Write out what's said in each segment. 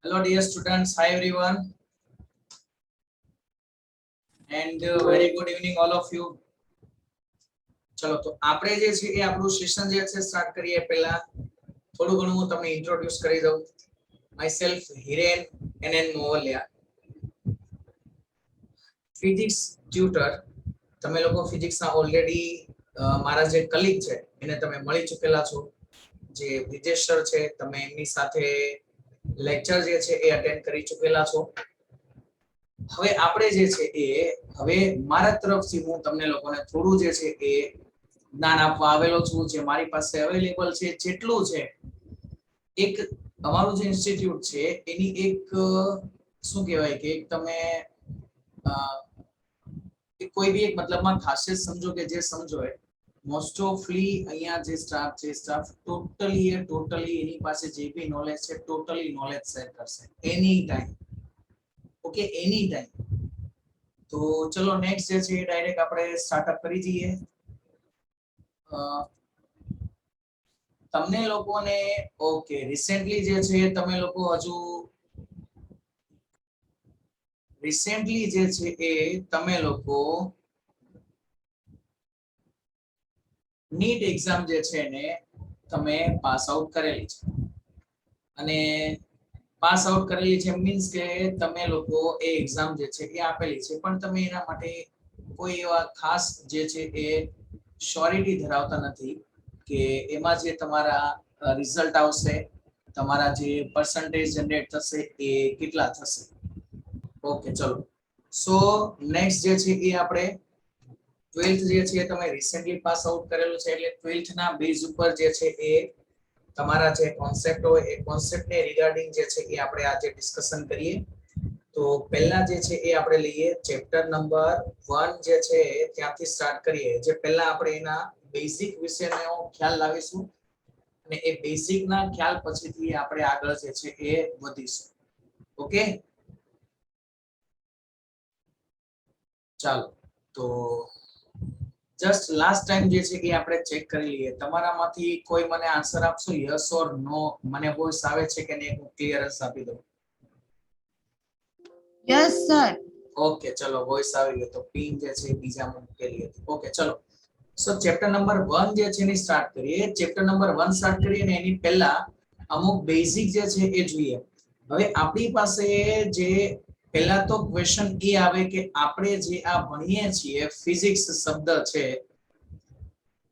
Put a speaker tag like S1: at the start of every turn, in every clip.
S1: Hello dear students, hi everyone, and very good evening all of you. ચલો તો આપણે જે છે એ આપણું સેશન જે છે સ્ટાર્ટ કરીએ પહેલા થોડું ઘણું હું તમને ઇન્ટ્રોડ્યુસ કરી દઉં. Myself Hiren NN Movaliya, physics tutor. તમે લોકો ફિઝિક્સના ઓલરેડી મારા જે કલીગ છે એને તમે મળી ચૂકેલા છો. જે વિજેશ સર છે તમે એમની સાથે લેક્ચર જે છે એ અટેન્ડ કરી ચૂકેલા છો. હવે આપણે જે છે એ હવે મારા તરફથી હું તમને લોકોને થોડું જે છે એ જ્ઞાન આપવા આવેલો છું. જે મારી પાસે અવેલેબલ છે જેટલું છે, એક અમારું જે ઇન્સ્ટિટ્યૂટ છે એની એક શું કહેવાય કે એક તમે કોઈ બી એક મતલબમાં ખાસિયત સમજો કે જે સમજો એ મોસ્ટ ઓફલી અહીંયા જે સ્ટાફ છે ટોટલી એની પાસે જે બી નોલેજ છે ટોટલી નોલેજ શેર કરશે એની ટાઈમ. ઓકે, એની ટાઈમ. તો ચલો નેક્સ્ટ જે છે ડાયરેક્ટ આપણે સ્ટાર્ટઅપ કરી દઈએ. તમને લોકોને ઓકે રિસેન્ટલી જે છે તમે લોકો હજુ રિસેન્ટલી જે છે એ તમે લોકો નીટ એક્ઝામ જે છે ને તમે પાસ આઉટ કરેલી છે, અને પાસ આઉટ કરેલી છે મીન્સ કે તમે લોકો એ એક્ઝામ જે છે એ આપેલી છે, પણ તમે એના માટે કોઈ એવા ખાસ જે છે એ શ્યોરિટી ધરાવતા નથી કે એમાં જે તમારા રિઝલ્ટ આવશે, તમારા જે પર્સન્ટેજ જનરેટ થશે એ કેટલા થશે. ઓકે ચલો, સો નેક્સ્ટ જે છે એ આપણે 12th જે છે તમે રિસેન્ટલી પાસ આઉટ કરેલું છે એટલે 12th ના બેઝ ઉપર જે છે એ તમારા જે કોન્સેપ્ટ હોય એ કોન્સેપ્ટને રિગાર્ડિંગ જે છે એ આપણે આજે ડિસ્કશન કરીએ. તો પહેલા જે છે એ આપણે લઈએ ચેપ્ટર નંબર 1 જે છે ત્યાંથી સ્ટાર્ટ કરીએ. જે પહેલા આપણે એના બેઝિક વિશેનો ખ્યાલ લાવીશું અને એ બેઝિક ના ખ્યાલ પછીથી આપણે આગળ જે છે એ વધીશું. ઓકે ચાલો, તો જસ્ટ લાસ્ટ ટાઈમ જે છે કે આપણે ચેક કરી લઈએ. તમારામાંથી કોઈ મને આન્સર આપશો યસ ઓર નો? મને વોઇસ આવે છે કે નહીં હું ક્લિયરન્સ આપી દઉં.
S2: Yes sir.
S1: ઓકે ચલો, વોઇસ આવી ગયો તો પિન જે છે બીજા મૂકેલી હતી. ઓકે ચલો, સો ચેપ્ટર નંબર 1 જે છે એની સ્ટાર્ટ કરીએ. ચેપ્ટર નંબર 1 સ્ટાર્ટ કરીએ ને એની પહેલા અમુક બેઝિક જે છે એ જોઈએ. હવે આપણી પાસે જે પહેલા તો ક્વેશ્ચન એ આવે કે આપણે જે આ ભણીએ છીએ ફિઝિક્સ શબ્દ છે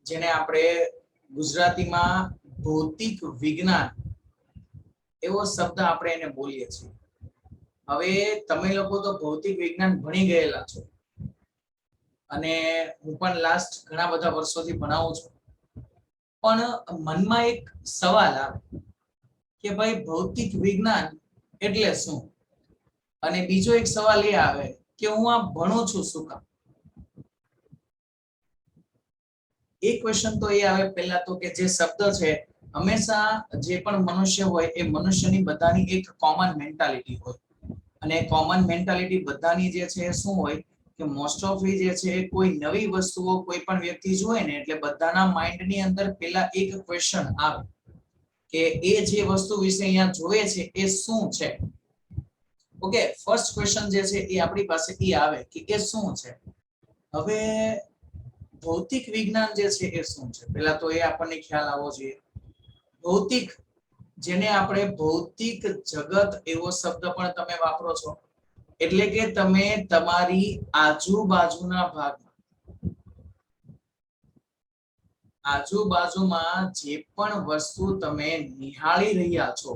S1: જેને આપણે ગુજરાતીમાં ભૌતિક વિજ્ઞાન એવો શબ્દ આપણે એને બોલીએ છીએ. હવે તમે લોકો તો ભૌતિક વિજ્ઞાન ભણી ગયેલા છો અને હું પણ લાસ્ટ ઘણા બધા વર્ષોથી ભણાવું છું, પણ મનમાં એક સવાલ આવે કે ભાઈ ભૌતિક વિજ્ઞાન એટલે શું? અને બીજો એક સવાલ એ આવે કે હું આ ભણું છું શું કામ? એક ક્વેશ્ચન તો એ આવે પહેલા તો કે જે શબ્દ છે હંમેશા જે પણ મનુષ્ય હોય એ મનુષ્યની બધાની એક કોમન મેન્ટાલિટી હોય, અને કોમન મેન્ટાલિટી બધાની જે છે શું હોય કે મોસ્ટ ઓફલી જે છે કોઈ નવી વસ્તુઓ કોઈ પણ વ્યક્તિ જોવે ને એટલે બધાના માઇન્ડની અંદર પહેલા એક ક્વેશ્ચન આવે કે એ જે વસ્તુ વિશે અહીંયા જોવે છે એ શું છે. ઓકે, ફર્સ્ટ ક્વેશ્ચન જે છે એ આપણી પાસે એ આવે કે એ શું છે. હવે ભૌતિક વિજ્ઞાન જે છે એ શું છે પહેલા તો એ આપણને ખ્યાલ આવવો જોઈએ. ભૌતિક, જેને આપણે ભૌતિક જગત એવો શબ્દ પણ તમે વાપરો છો, એટલે કે તમે તમારી આજુબાજુના ભાગમાં આજુબાજુમાં જે પણ વસ્તુ તમે નિહાળી રહ્યા છો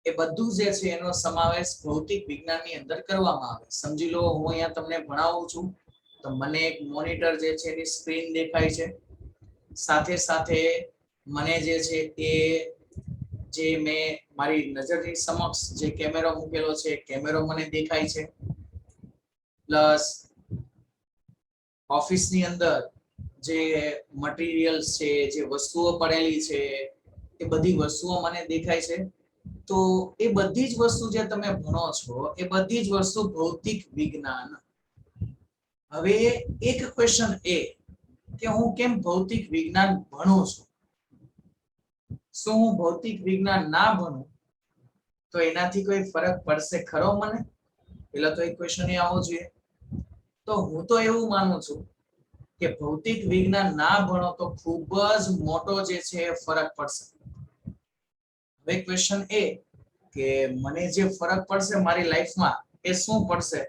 S1: એ બધું જે છે એનો સમાવેશ ભૌતિક વિજ્ઞાનની અંદર કરવામાં આવે. સમજી લો હું અહીંયા તમને ભણાવું છું તો મને એક મોનિટર જે છે એની સ્ક્રીન દેખાય છે, સાથે સાથે મને જે છે એ જે મેં મારી નજરની સમક્ષ જે કેમેરો મૂકેલો છે કેમેરો મને દેખાય છે, પ્લસ ઓફિસની અંદર જે મટીરીયલ્સ છે, જે વસ્તુઓ પડેલી છે એ બધી વસ્તુઓ મને દેખાય છે. તો એ બધી જ વસ્તુ જે તમે ભણો છો એ બધી જ વસ્તુ ભૌતિક વિજ્ઞાન. હવે એક ક્વેશ્ચન એ કે હું કેમ ભૌતિક વિજ્ઞાન ભણું છું? શું હું ભૌતિક વિજ્ઞાન ના ભણું તો એનાથી કોઈ ફરક પડશે ખરો મને? પેલા તો એક ક્વેશ્ચન એ આવો જોઈએ. તો હું તો એવું માનું છું કે ભૌતિક વિજ્ઞાન ના ભણો તો ખૂબ જ મોટો જે છે ફરક પડશે. હવે ક્વેશ્ચન એ કે મને જે ફરક પડશે મારી લાઈફમાં એ શું પડશે?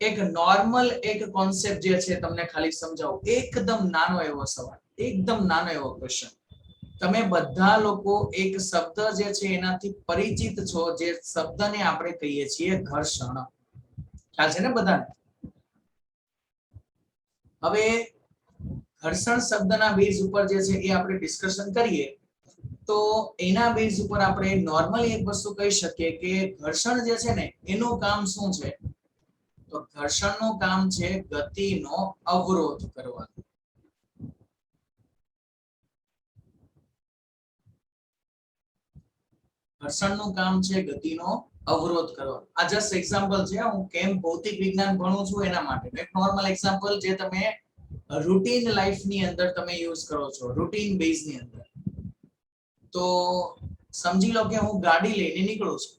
S1: એક નોર્મલ એક કોન્સેપ્ટ જે છે તમને ખાલી સમજાવું. એકદમ નાનો એવો સવાલ, એકદમ નાનો એવો ક્વેશ્ચન. તમે બધા લોકો એક શબ્દ જે છે એનાથી પરિચિત છો, જે શબ્દને આપણે કહીએ છીએ ઘર્ષણ. ખ્યાલ છે ને બધાને? હવે ઘર્ષણ શબ્દના બેઝ ઉપર જે છે એ આપણે ડિસ્કશન કરીએ તો એના બેઝ ઉપર આપણે નોર્મલી એક વસ્તુ કહી શકીએ કે ઘર્ષણ જે છે ને એનું કામ શું છે? તો ઘર્ષણનું કામ છે ગતિનો અવરોધ કરવાનું. ઘર્ષણનું કામ છે ગતિનો અવરોધ કરવાનો. આ જસ્ટ એક્ઝામ્પલ છે. હું કેમ ભૌતિક વિજ્ઞાન ભણું છું એના માટે એક નોર્મલ એક્ઝામ્પલ જે તમે રૂટીન લાઈફ ની અંદર તમે યુઝ કરો છો, રૂટીન બેઝ ની અંદર. તો સમજી લો કે હું ગાડી લઈને નીકળું છું.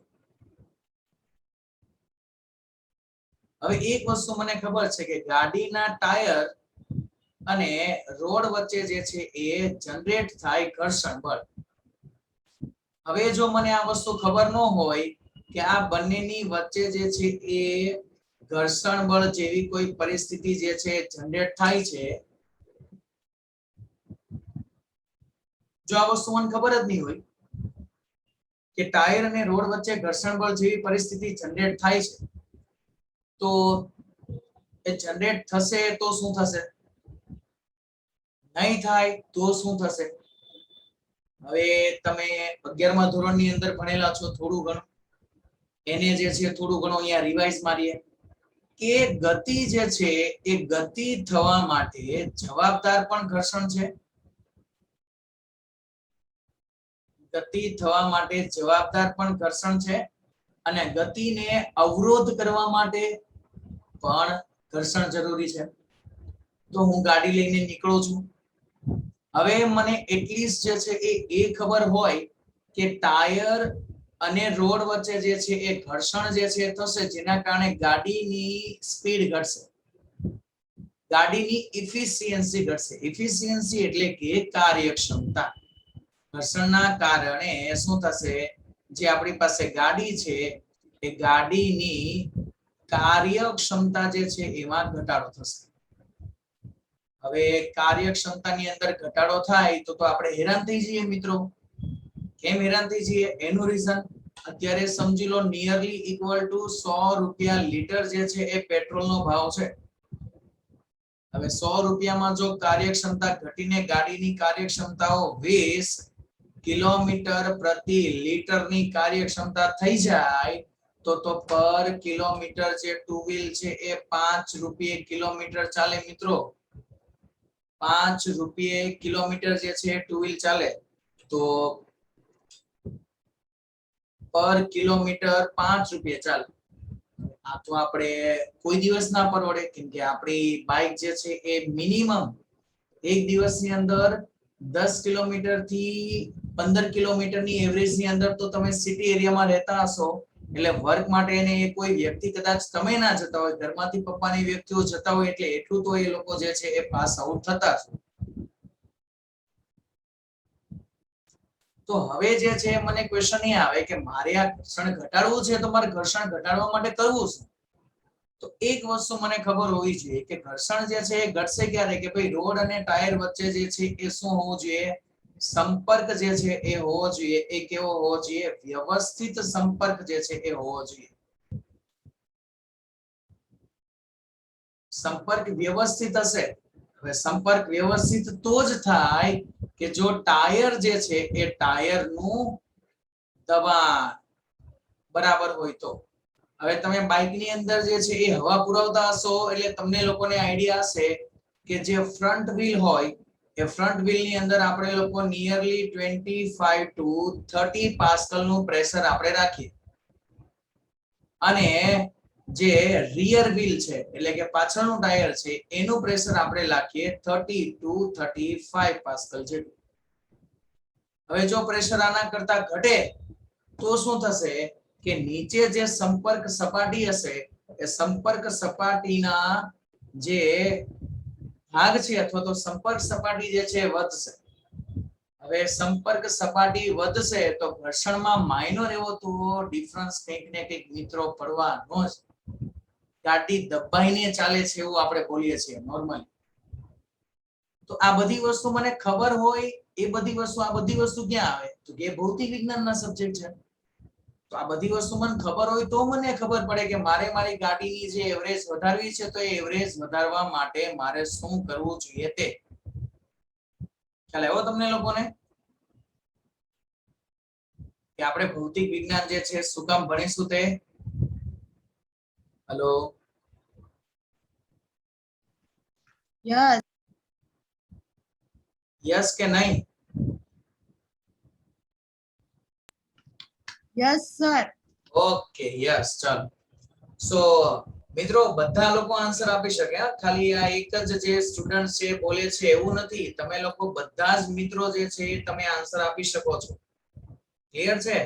S1: હવે એક વસ્તુ મને ખબર છે કે ગાડીના ટાયર અને રોડ વચ્ચે જે છે એ જનરેટ થાય ઘર્ષણ બળ. હવે જો મને આ વસ્તુ ખબર ન હોય કે આ બંનેની વચ્ચે જે છે એ ઘર્ષણ બળ જેવી કોઈ પરિસ્થિતિ જે છે જનરેટ થાય છે, જો આ વસ્તુ મને ખબર જ નહીં હોય કે ટાયર અને રોડ વચ્ચે ઘર્ષણ બળ જેવી પરિસ્થિતિ જનરેટ થાય છે, તો એ જનરેટ થશે તો શું થશે? નહીં થાય તો શું થશે? હવે તમે 11મા ધોરણની અંદર ભણેલા છો થોડું ઘણું, એને જે છે થોડું ઘણું અહીંયા રિવાઇઝ મારીએ કે ગતિ જે છે એ ગતિ થવા માટે જવાબદાર પણ ઘર્ષણ છે. ગતિ થવા માટે જવાબદાર પણ ઘર્ષણ છે અને ગતિને અવરોધ કરવા માટે પણ ઘર્ષણ જરૂરી છે. તો હું ગાડી લઈને નીકળું છું. હવે મને એટલીસ્ટ જે છે એ ખબર હોય કે ટાયર અને રોડ વચ્ચે જે છે એ ઘર્ષણ જે છે થશે, જેના કારણે ગાડીની સ્પીડ ઘટશે, ગાડીની ઇફિશિયન્સી ઘટશે. ઇફિશિયન્સી એટલે કે કાર્યક્ષમતા. ઘર્ષણના કારણે શું થશે? જે આપણી પાસે ગાડી છે એ ગાડીની કાર્યક્ષમતા જે છે એમાં ઘટાડો થશે. હવે કાર્યક્ષમતાની અંદર ઘટાડો થાય તો આપણે હેરાન થઈ જઈએ મિત્રો. કેમ હેરાન થઈ જઈએ? એનું રીઝન અત્યારે સમજી લો નિયરલી ઇક્વલ ટુ 100 રૂપિયા લીટર જે છે એ પેટ્રોલનો ભાવ છે. હવે 100 રૂપિયામાં જો કાર્યક્ષમતા ઘટીને ગાડીની કાર્યક્ષમતાઓ 20 કિલોમીટર પ્રતિ લીટરની કાર્યક્ષમતા થઈ જાય તો પર કિલોમીટર જે ટુ વ્હીલ છે એ 5 રૂપિયે કિલોમીટર ચાલે મિત્રો. 5 રૂપિયે કિલોમીટર જે છે ટુ વ્હીલ ચાલે તો પર કિલોમીટર 5 રૂપિયા ચાલે. આ તો આપણે કોઈ દિવસ ના પરવડે, કેમ કે આપણી બાઇક જે છે એ મિનિમમ એક દિવસની અંદર 10 કિલોમીટર થી 15 કિલોમીટરની એવરેજની અંદર તો તમે સિટી એરિયામાં રહેતા હશો, એટલે વર્ક માટે એને કોઈ વ્યક્તિ કદાચ તમે ના જતા હોય, ઘરમાંથી પપ્પાની વ્યક્તિઓ જતા હોય, એટલે એટલું તો એ લોકો જે છે એ પાસ આઉટ થતા છે. તો હવે જે છે મને ક્વેશ્ચન એ આવે કે મારે આ ઘર્ષણ ઘટાડવું છે તો મારે ઘર્ષણ ઘટાડવા માટે કરવું શું? તો એક વસ્તુ મને ખબર હોવી જોઈએ કે ઘર્ષણ જે છે એ ઘટશે ક્યારે? કે ભાઈ રોડ અને ટાયર વચ્ચે જે છે એ શું હોવું જોઈએ? સંપર્ક જે છે એ હોવો જોઈએ. એ કેવો હોવો જોઈએ? વ્યવસ્થિત સંપર્ક જે છે એ હોવો જોઈએ. સંપર્ક વ્યવસ્થિત હશે. હવે સંપર્ક વ્યવસ્થિત તો જ થાય કે જો ટાયર જે છે એ ટાયરનું દબાણ બરાબર હોય તો. હવે તમે બાઇકની અંદર જે છે એ હવા પુરાવતા હશો એટલે તમને લોકોને આઈડિયા હશે કે જે ફ્રન્ટ વ્હીલ હોય એ ફ્રન્ટ વ્હીલ ની અંદર આપણે લોકો નિયરલી 25 ટુ 30 પાસ્કલ નું પ્રેશર આપણે રાખીએ, અને જે રિયર વ્હીલ છે એટલે કે પાછળનું ટાયર છે એનું પ્રેશર આપણે રાખીએ 30 ટુ 35 પાસ્કલ જેટલું. હવે જો પ્રેશર આના કરતા ઘટે તો શું થશે કે નીચે જે સંપર્ક સપાટી હશે એ સંપર્ક સપાટીના જે ભાગ છે અથવા તો સંપર્ક સપાટી જે છે વધશે. હવે સંપર્ક સપાટી વધશે તો ઘર્ષણમાં માઇનોર એવો તો ડિફરન્સ કંઈક ને કંઈક મિત્રો પડવાનો જ. ગાડી દબાઈને ચાલે છે એવું આપણે બોલીએ છીએ નોર્મલી. તો આ બધી વસ્તુ મને ખબર હોય એ બધી વસ્તુ આ બધી વસ્તુ ક્યાં આવે તો કે ભૌતિક વિજ્ઞાનના સબ્જેક્ટ છે. તો આ બધી વસ્તુ મને ખબર હોય તો મને ખબર પડે કે મારે મારી ગાડીની જે એવરેજ વધારવી છે તો એ એવરેજ વધારવા માટે મારે શું કરવું જોઈએ તે ખ્યાલ આવ્યો તમને લોકોને કે આપણે ભૌતિક વિજ્ઞાન જે છે શું કામ ભણીશું તે. હેલો
S2: યસ
S1: યસ કે નહીં?
S2: Yes sir.
S1: ઓકે યસ ચાલો. સો મિત્રો બધા લોકો આન્સર આપી શકે. ખાલી આ એક જ જે સ્ટુડન્ટ છે બોલે છે એવું નથી. તમે લોકો બધા જ મિત્રો જે છે તમે આન્સર આપી શકો છો. ક્લિયર છે?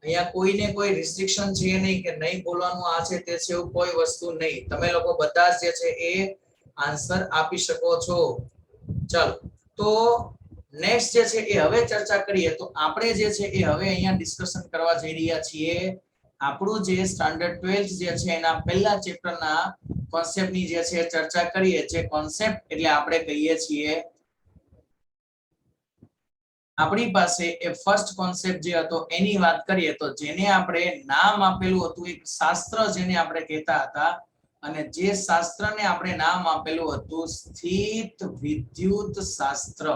S1: અહીંયા કોઈને કોઈ રિસ્ટ્રિક્શન છે નહીં કે નહીં બોલવાનું આ છે તે છે એવું કોઈ વસ્તુ નહીં. તમે લોકો બધા જ જે છે એ આન્સર આપી શકો છો. ચાલો તો નેક્સ્ટ જે છે એ હવે ચર્ચા કરીએ તો આપણે જે છે એ હવે અહીંયા ડિસ્કશન કરવા જઈ રહ્યા છીએ આપણું જે સ્ટાન્ડર્ડ 12th જે છે એના પહેલા ચેપ્ટરના કોન્સેપ્ટની જે છે ચર્ચા કરીએ. જે કોન્સેપ્ટ એટલે આપણે કહીએ છીએ આપણી પાસે એ ફર્સ્ટ કોન્સેપ્ટ જે હતો એની વાત કરીએ તો જેને આપણે નામ આપેલું હતું એક શાસ્ત્ર જેને આપણે કહેતા હતા અને જે શાસ્ત્રને આપણે નામ આપેલું હતું સ્થિત વિદ્યુત શાસ્ત્ર.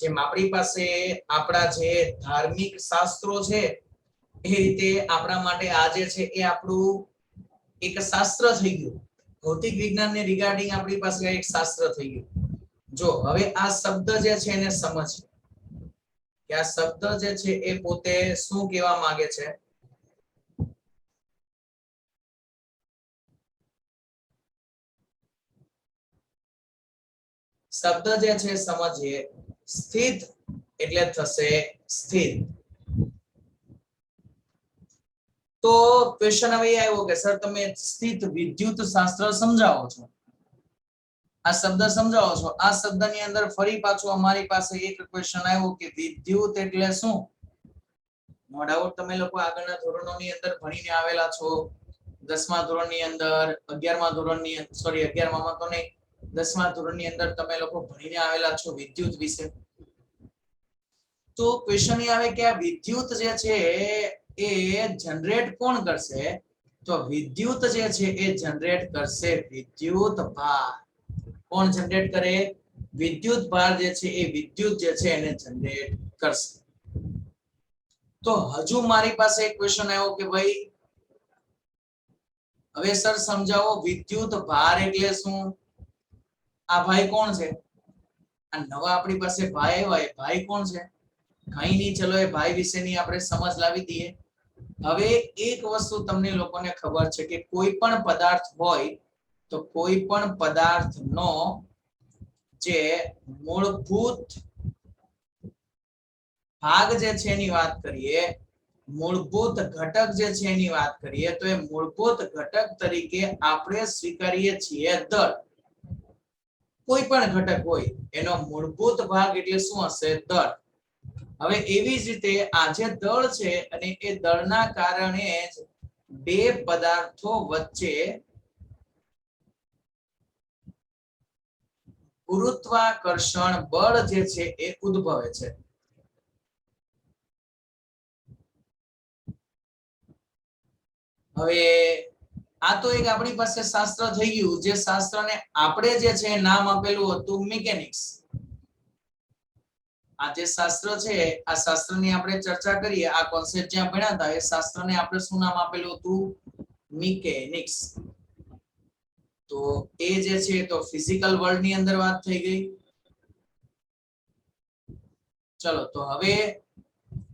S1: જેમ આપણી પાસે આપણા જે ધાર્મિક શાસ્ત્રો છે એ રીતે આપણા માટે આ જે છે એ આપણું એક શાસ્ત્ર થઈ ગયું. ભૌતિક વિજ્ઞાનને રિગાર્ડિંગ આપણી પાસે એક શાસ્ત્ર થઈ ગયું. જો હવે આ શબ્દ જે છે એને સમજ કે આ શબ્દ જે છે એ પોતે શું કહેવા માંગે છે. શબ્દ જે છે સમજીએ. સ્થિત એટલે થશે સ્થિર. તો ક્વેશ્ચન હવે આવ્યો કે સર તમે સ્થિત વિદ્યુત શાસ્ત્ર સમજાવો છો. આ શબ્દ સમજાવો છો. આ શબ્દની અંદર ફરી પાછું અમારી પાસે એક ક્વેશ્ચન આવ્યો કે વિદ્યુત એટલે શું? નો ડાઉટ તમે લોકો આગળના ધોરણોની અંદર ભણીને આવેલા છો. 10મા ધોરણની અંદર 11મા ધોરણની સોરી 11મા તો નહીં 10મા ધોરણની અંદર તમે લોકો ભણીને આવેલા છો વિદ્યુત વિશે. તો ક્વેશ્ચન એ આવે કે આ વિદ્યુત જે છે એ જનરેટ કોણ કરશે? તો વિદ્યુત જે છે એ જનરેટ કરશે વિદ્યુત ભાર. કોણ જનરેટ કરે? વિદ્યુત ભાર જે છે એ વિદ્યુત જે છે એને જનરેટ કરશે. તો હજુ મારી પાસે એક ક્વેશ્ચન આવ્યો કે ભાઈ હવે સર સમજાવો વિદ્યુત ભાર એટલે શું? આ ભાઈ કોણ છે? આ નવા આપણી પાસે ભાઈ આવ્યા. ભાઈ કોણ છે? કઈ નહીં. ચલો એ ભાઈ વિશેની આપણે સમજ લાવી દઈએ. હવે એક વસ્તુ તમને લોકોને ખબર છે કે કોઈ પણ પદાર્થ હોય તો કોઈ પણ પદાર્થનો જે મૂળભૂત ભાગ જે છે એની વાત કરીએ, મૂળભૂત ઘટક જે છે એની વાત કરીએ તો એ મૂળભૂત ઘટક તરીકે આપણે સ્વીકારીએ છીએ દળ. કોઈ પણ ઘટક હોય એનો મૂળભૂત ભાગ એટલે શું હશે? દળ. હવે એવી જ રીતે આ જે દળ છે અને એ દળના કારણે જ બે પદાર્થો વચ્ચે ગુરુત્વાકર્ષણ બળ જે છે એ ઉદ્ભવે છે. હવે આ તો એક આપણી પાસે શાસ્ત્ર થઈ ગયું જે શાસ્ત્રને આપણે જે છે નામ આપેલું હતું મિકેનિક્સ. આ જે શાસ્ત્ર છે આ શાસ્ત્રની આપણે ચર્ચા કરીએ. આ કોન્સેપ્ટ જ્યાં ભણ્યા હતા એ શાસ્ત્રને આપણે શું નામ આપેલું હતું? મિકેનિક્સ. તો એ જે છે તો ફિઝિકલ વર્લ્ડ ની અંદર વાત થઈ ગઈ. ચલો તો હવે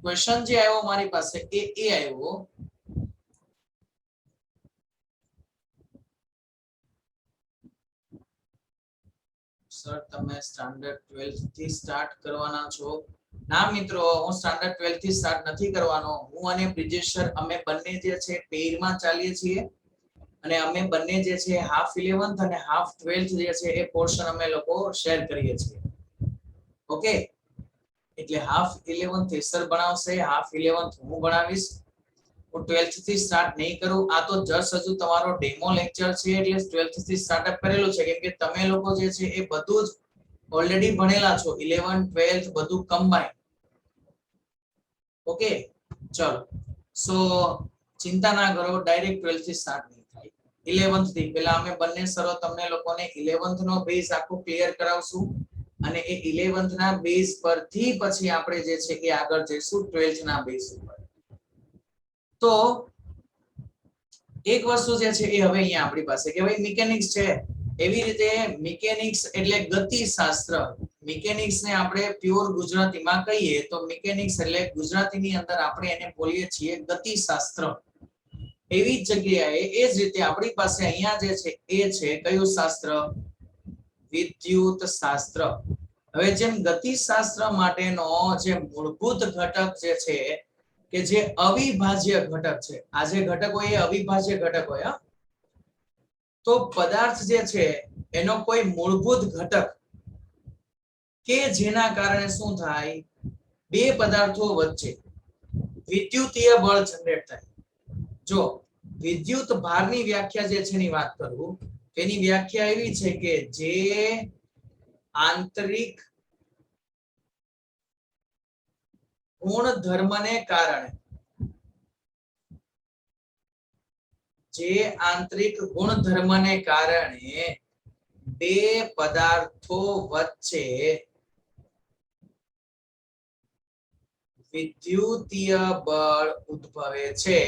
S1: ક્વેશ્ચન જે આવ્યો મારી પાસે એ આવ્યો સર તમે સ્ટાન્ડર્ડ 12 થી સ્ટાર્ટ કરવાના છો? ના મિત્રો, હું સ્ટાન્ડર્ડ 12 થી સ્ટાર્ટ નથી કરવાનો. હું અને બ્રિજેશ સર અમે બંને જે છે પેરમાં ચાલીએ છીએ અને અમે બંને જે છે હાફ 11th અને હાફ 12th જે છે એ પોર્શન અમે લોકો શેર કરીએ છીએ. ઓકે, એટલે half 11th sir ભણાવશે, half 11th હું ભણાવીશ. હું 12th થી સ્ટાર્ટ નહીં કરું. આ તો જસ્ટ હજુ તમારો ડેમો લેક્ચર છે, એટલે 12th થી સ્ટાર્ટઅપ કરેલું છે કેમ કે તમે લોકો જે છે એ બધું જ ઓલરેડી ભણેલા છો, 11 12 બધું કમ્બાઈન. ઓકે, ચલો. સો ચિંતા ના કરો, ડાયરેક્ટ 12th થી સ્ટાર્ટ નહીં થાય. 11th થી પહેલા અમે બંને સરો તમને લોકોને 11th નો બેઝ આખો ક્લિયર કરાવશું અને એ 11th ના બેઝ પરથી પછી આપણે જે છે કે આગળ જઈશું 12th ના બેઝ ઉપર. તો એક વસ્તુ જે છે એ હવે અહીંયા આપણી પાસે કે ભાઈ મિકેનિક્સ છે, એવી રીતે મિકેનિક્સ એટલે ગતિશાસ્ત્ર. મિકેનિક્સ ને આપણે પ્યોર ગુજરાતીમાં કહીએ તો મિકેનિક્સ એટલે ગુજરાતીની અંદર આપણે એને બોલીએ છીએ ગતિશાસ્ત્ર. એવી જ જગ્યાએ એ જ રીતે આપણી પાસે અહીંયા જે છે એ છે કયું શાસ્ત્ર? વિદ્યુત શાસ્ત્ર. હવે જેમ ગતિશાસ્ત્ર માટેનો જે મૂળભૂત ઘટક જે છે કે જે અવિભાજ્ય ઘટક છે, આ જે ઘટક હોય એ અવિભાજ્ય ઘટક હોય. તો પદાર્થ જે છે એનો કોઈ મૂળભૂત ઘટક કે જેના કારણે શું થાય? બે પદાર્થો વચ્ચે વિદ્યુતીય બળ જનરેટ થાય. જો વિદ્યુત ભારની વ્યાખ્યા જે છે ની વાત કરું, તેની વ્યાખ્યા એવી છે કે જે આંતરિક ગુણધર્મને કારણે બે પદાર્થો વચ્ચે વિદ્યુતીય બળ ઉદ્ભવે છે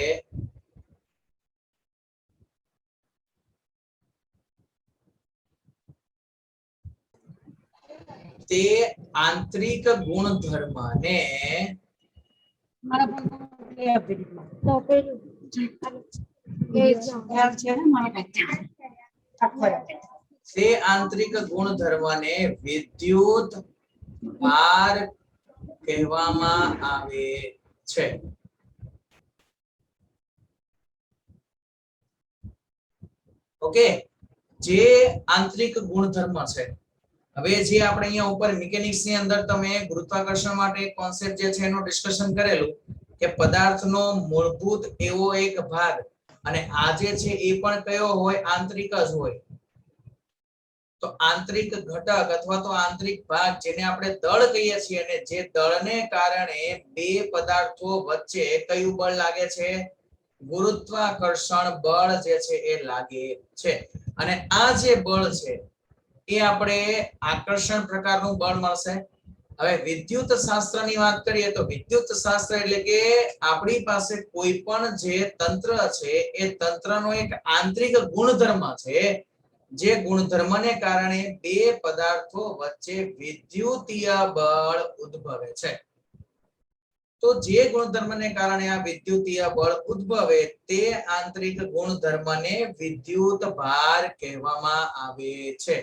S1: તે આંતરિક ગુણધર્મને તે આંતરિક ગુણધર્મને વિદ્યુત ભાર કહેવામાં આવે છે. ઓકે, જે આંતરિક ગુણધર્મ છે. હવે જે આપણે અહીંયા ઉપર મિકેનિક્સ ની અંદર તમે ગુરુત્વાકર્ષણ માટે કોન્સેપ્ટ જે છે એનું ડિસ્કશન કરેલું કે પદાર્થનો મૂળભૂત એવો એક ભાગ, અને આ જે છે એ પણ કયો હોય? આંતરિક જ હોય. તો આંતરિક ઘટક અથવા તો આંતરિક ભાગ જેને આપણે દળ કહીએ છીએ, અને જે દળને કારણે બે પદાર્થો વચ્ચે કયું બળ લાગે છે? ગુરુત્વાકર્ષણ બળ જે છે એ લાગે છે. અને આ જે બળ છે એ આપણે આકર્ષણ પ્રકારનું બળ મળશે. હવે વિદ્યુત શાસ્ત્રની વાત કરીએ તો વિદ્યુત શાસ્ત્ર એટલે કે આપણી પાસે કોઈ પણ જે તંત્ર છે એ તંત્રનો એક આંતરિક ગુણધર્મ છે, જે ગુણધર્મને કારણે બે પદાર્થો વચ્ચે વિદ્યુતીય બળ ઉદ્ભવે છે. તો જે ગુણધર્મને કારણે આ વિદ્યુતીય બળ ઉદ્ભવે તે આંતરિક ગુણધર્મને વિદ્યુત ભાર કહેવામાં આવે છે.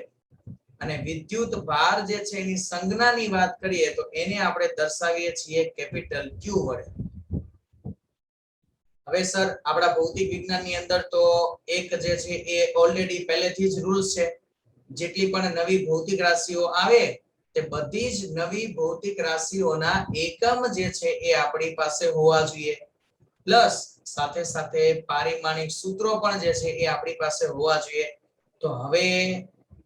S1: અને વિદ્યુત ભાર જે છે એની સંજ્ઞાની વાત કરીએ તો એને આપણે દર્શાવીએ છીએ કેપિટલ Q વડે. હવે સર આપણા ભૌતિક વિજ્ઞાનની અંદર તો એક જે છે એ ઓલરેડી પહેલેથી જ રૂલ્સ છે, જેટલી પણ નવી ભૌતિક રાશિઓ આવે તે બધી જ નવી ભૌતિક રાશિઓના એકમ જે છે એ આપણી પાસે હોવા જોઈએ, પ્લસ સાથે સાથે પારિમાણિક સૂત્રો પણ જે છે એ આપણી પાસે હોવા જોઈએ. તો હવે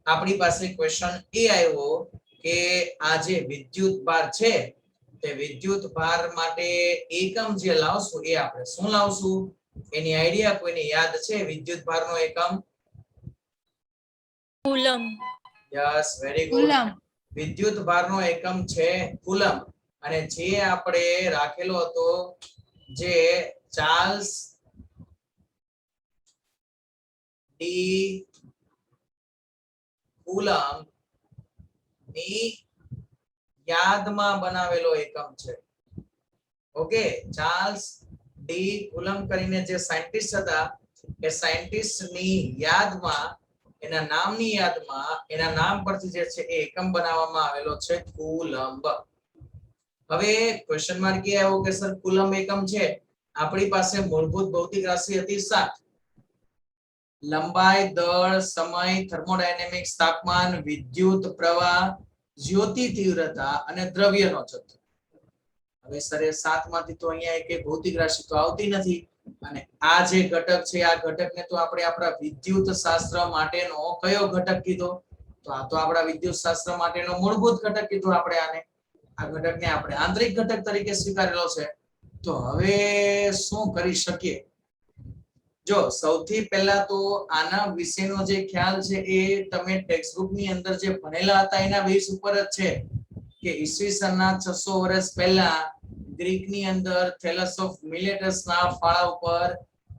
S1: આપણી પાસે ક્વેશ્ચન એ આવ્યો કે આ જે વિદ્યુત ભાર છે તે વિદ્યુત ભાર માટે એકમ જે લાવશું એ આપણે શું લાવશું? એની આઈડિયા કોઈને યાદ છે? વિદ્યુત ભારનો એકમ
S3: કુલમ.
S1: Yes, very good. વિદ્યુત ભારનો એકમ છે કુલમ. અને જે આપણે રાખેલો હતો જે ચાર્લ્સ ડી કુલમ ની યાદમાં બનાવેલો એકમ છે. ઓકે, ચાર્લ્સ ડી કુલમ કરીને જે સાયન્ટિસ્ટ હતા એ સાયન્ટિસ્ટની યાદમાં એના નામની યાદમાં એના નામ પરથી જે છે એ એકમ બનાવવામાં આવેલો છે કુલંબ. હવે ક્વેશ્ચન માર્ક એ આવ્યો કે સર કુલંબ એકમ છે, આપણી પાસે મૂળભૂત ભૌતિક રાશિ હતી 7. લંબાઈ, દળ, સમય, થર્મોડાયનેમિક્સ, તાપમાન, વિદ્યુત પ્રવાહ, જ્યોતિ તીવ્રતા અને દ્રવ્યનો જથ્થો. હવે સર એ 7 માંથી તો અહીંયા એક ભૌતિક રાશિ તો આવતી નથી, અને આ જે ઘટક છે આ ઘટકને તો આપણે આપણા વિદ્યુત શાસ્ત્ર માટેનો કયો ઘટક કીધો? તો આ તો આપણા વિદ્યુત શાસ્ત્ર માટેનો મૂળભૂત ઘટક કીધો આપણે આને. આ ઘટકને આપણે આંતરિક ઘટક તરીકે સ્વીકારેલો છે. તો હવે શું કરી શકીએ? જો સૌથી પહેલા તો આના વિશેનો જે ખ્યાલ છે એ તમે ટેક્સ્ટબુક ની અંદર જે ભણેલા હતા એના બેઝ ઉપર જ છે કે ઈસવીસનના 600 વર્ષ પહેલા ગ્રીકની અંદર થેલસ ઓફ મિલેટસના ફાળા ઉપર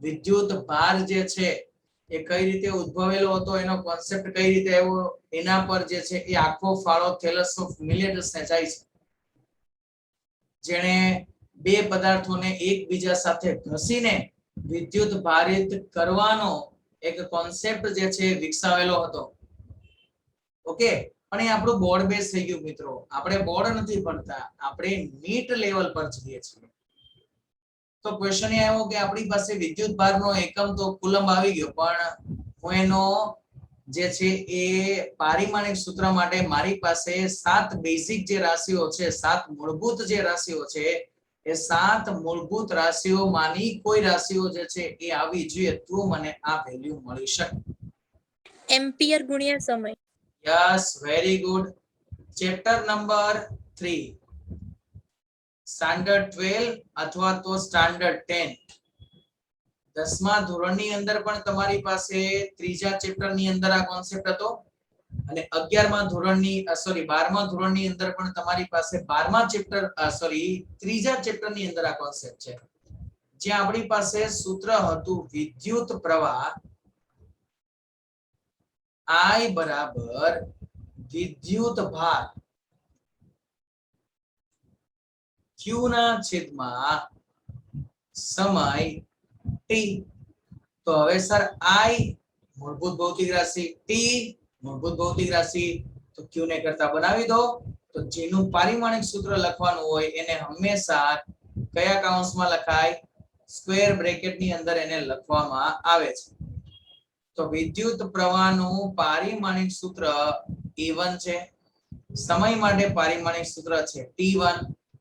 S1: વિદ્યુત ભાર જે છે એ કઈ રીતે ઉદ્ભવેલો હતો, એનો કોન્સેપ્ટ કઈ રીતે આવ્યો, એના પર જે છે એ આખો ફાળો થેલસ ઓફ મિલેટસને જાય છે. જેણે બે પદાર્થોને એકબીજા સાથે ઘસીને વિદ્યુત ભારિત કરવાનો એક કોન્સેપ્ટ જે છે વિકસાવેલો હતો. ઓકે, પણ એ આપણું બોર્ડ બેઝ થઈ ગયું મિત્રો. આપણે બોર્ડ નથી ભણતા, આપણે નીટ લેવલ પર જઈએ છીએ. તો ક્વેશ્ચન એ આવ્યો કે આપણી પાસે વિદ્યુત ભારનો એકમ તો કુલંબ આવી ગયો, પણ હું એનો જે છે એ પારિમાણિક સૂત્ર માટે મારી પાસે 7 બેઝિક જે રાશિઓ છે, 7 મૂળભૂત જે રાશિઓ છે, એ 7 મૂળભૂત રાશિઓમાંની કોઈ રાશિઓ જે છે એ આવી જોઈએ તો મને આ વેલ્યુ મળી શકે.
S3: એમ્પિયર ગુણ્યા સમય.
S1: Yes, very good. Chapter number 3, standard 12 અથવા તો સ્ટાન્ડર્ડ 10. 10મા ધોરણની અંદર પણ તમારી પાસે ત્રીજા ચેપ્ટરની અંદર આ કોન્સેપ્ટ હતો, અને 11મા ધોરણની 12મા ધોરણની અંદર પણ તમારી પાસે 12મા ચેપ્ટર ત્રીજા ચેપ્ટરની અંદર આ કોન્સેપ્ટ છે, જ્યાં આપણી પાસે સૂત્ર હતું વિદ્યુત પ્રવાહ I બરાબર વિદ્યુત ભાર Q ના છેદમાં સમય t. તો હવે સર I મૂળભૂત ભૌતિક રાશિ, t મૂળભૂત ભૌતિક રાશિ, તો Q ને કરતા બનાવી દો. તો જેનું પારિમાણિક સૂત્ર લખવાનું હોય એને હંમેશા કયા કૌંસમાં લખાય? સ્ક્વેર બ્રેકેટ ની અંદર એને લખવામાં આવે છે. તો વિદ્યુત પ્રવાહનું પારિમાણિક સૂત્ર E1 છે, સમય માટે પારિમાણિક સૂત્ર છે T1.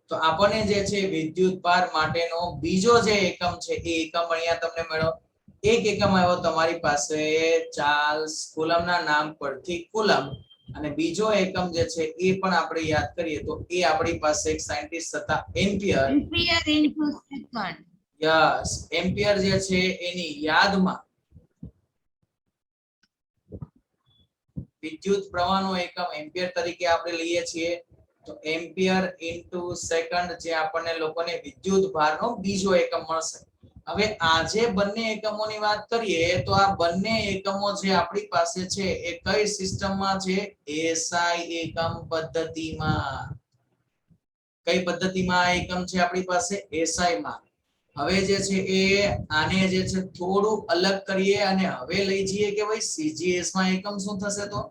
S1: તો આપણને જે છે વિદ્યુત ભાર માટેનો બીજો જે એકમ છે એ એકમ અહીંયા તમને મળ્યો. એક એકમ આવ્યો તમારી પાસે ચાર્લ્સ કુલમ્બના નામ પરથી કુલમ્બ, અને બીજો એકમ જે છે એ પણ આપણે યાદ કરીએ તો એ આપણી પાસે એક સાયન્ટિસ્ટ હતા ampere.
S2: Ampere into second.
S1: Yes, ampere જે છે એની યાદમાં વિદ્યુત પ્રવાહનો એકમ એમ્પિયર તરીકે આપણે લઈએ છીએ. તો એમ્પિયર ઇન્ટુ સેકન્ડ જે આપણને લોકોને વિદ્યુત ભારનો બીજો એકમ મળશે. હવે આ જે બંને એકમોની વાત કરીએ તો આ બંને એકમો જે આપણી પાસે છે એ કઈ સિસ્ટમમાં છે? એસઆઈ એકમ પદ્ધતિમાં. કઈ પદ્ધતિમાં આ એકમ છે આપણી પાસે? એસઆઈ માં. હવે જે છે એ આને જે છે થોડું અલગ કરીએ અને હવે લઈ જઈએ કે ભાઈ સીજીએસ માં એકમ શું થશે? તો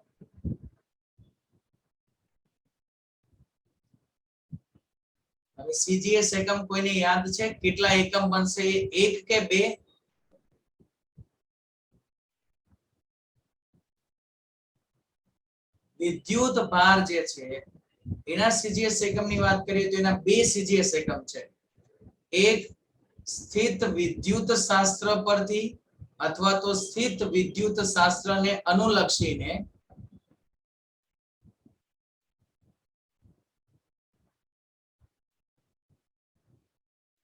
S1: હવે સીજીએસ એકમ કોઈને યાદ છે કેટલા એકમ બનશે? 1 કે 2? વિદ્યુત ભાર જે છે એના સીજીએસ એકમની વાત કરીએ તો એના 2 સીજીએસ એકમ છે. એક સ્થિત વિદ્યુત શાસ્ત્ર પરથી અથવા તો સ્થિત વિદ્યુત શાસ્ત્રને અનુલક્ષીને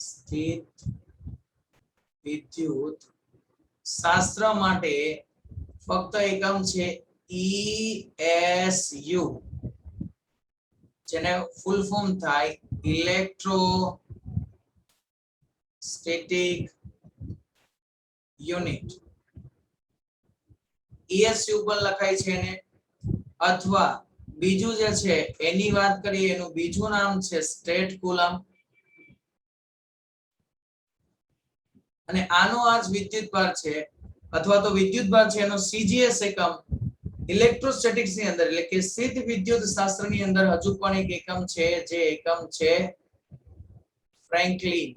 S1: સ્થિત વિદ્યુત શાસ્ત્ર માટે ફક્ત એકમ છે ESU, જેને ફૂલ ફોર્મ થાય ઇલેક્ટ્રો સ્ટેટિક યુનિટ. ESU પર લખાય છે ને, અથવા બીજું જે છે એની વાત કરીએ એનું બીજું નામ છે સ્ટેટ કુલમ્બ. અને આનો આ જ વિદ્યુત ભાર છે અથવા તો વિદ્યુત ભાર છે એનો સીજીએસ એકમ ઇલેક્ટ્રોસ્ટેટિક્સ ની અંદર એટલે કે સ્થિત વિદ્યુત શાસ્ત્ર ની અંદર હજુ પણ એક એકમ છે જે એકમ છે ફ્રેન્કલિન.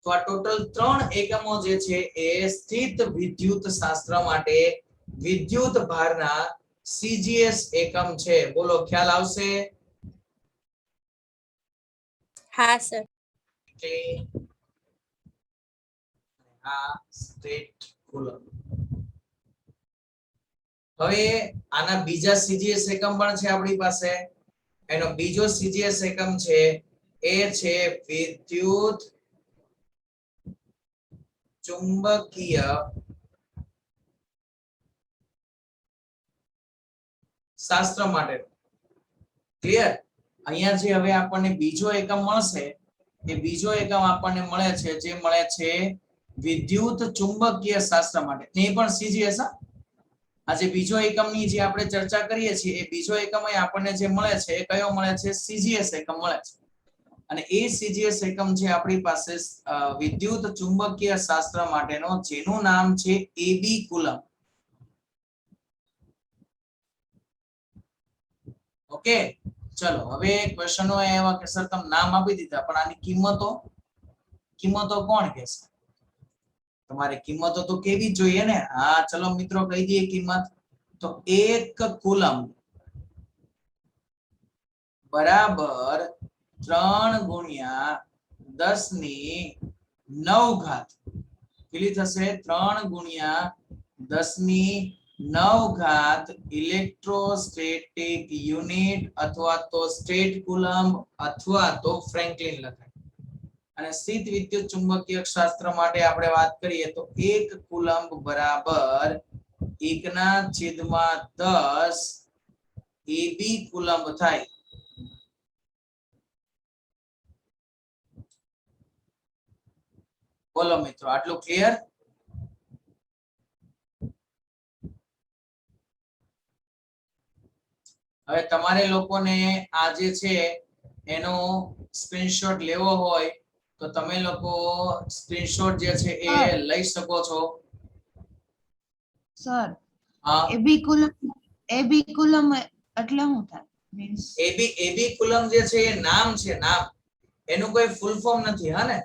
S1: તો આ ટોટલ 3 એકમો જે છે એ સ્થિત વિદ્યુત શાસ્ત્ર માટે વિદ્યુત ભારના સીજીએસ એકમ છે. બોલો ખ્યાલ આવશે?
S3: હા સર.
S1: આ સ્ટેટ કુલમ. હવે આના બીજા સીજીએસ એકમ પણ છે આપણી પાસે. એનો બીજો સીજીએસ એકમ છે એ છે વિદ્યુત ચુંબકીય શાસ્ત્ર માટે. ક્લિયર? અહીંયા જે હવે આપણને બીજો એકમ મળશે એ બીજો એકમ આપણને મળે છે જે મળે છે વિદ્યુત ચુંબકીય શાસ્ત્ર માટે. એ પણ સીજીએસ. આજે બીજો એકમની જે આપણે ચર્ચા કરીએ છીએ એ બીજો એકમ આપણને જે મળે છે એ કયો મળે છે? સીજીએસ એકમ મળે છે. અને એ સીજીએસ એકમ છે આપણી પાસે વિદ્યુત ચુંબકીય શાસ્ત્ર માટેનો જેનું નામ છે એબી કુલમ. ઓકે, ચલો હવે ક્વેશ્ચનો એવા કે સર તમે નામ આપી દીધા પણ આની કિંમતો કોણ કહેશે? તમારે કિંમતો તો કેવી જોઈએ ને. હા ચલો મિત્રો કહી દઈએ કિંમત. તો 1 કુલમ બરાબર 3 ગુણ્યા 10 ની 9 ઘાત. કેટલી થશે? 3 ગુણ્યા 10 ની 9 ઘાત ઇલેક્ટ્રોસ્ટેટિક યુનિટ અથવા તો સ્ટેટ કુલમ અથવા તો ફ્રેન્કલિન લખાય. અને સ્થિત વિદ્યુત ચુંબકીય શાસ્ત્ર માટે આપણે વાત કરીએ તો 1 કુલમ બરાબર 1/10 એબી કુલમ થાય. બોલો મિત્રો, આટલું ક્લિયર? હવે તમારે લોકોને આ જે છે એનો સ્ક્રીનશોટ લેવો હોય તો તમે લોકો સ્ક્રીનશોટ જે છે એ લઈ શકો છો.
S2: સર
S1: હા,
S2: એબી કુલમ એટલે શું થાય? મીન્સ
S1: એબી કુલમ જે છે એ નામ છે, નામ. એનું કોઈ ફૂલ ફોર્મ નથી. હા ને?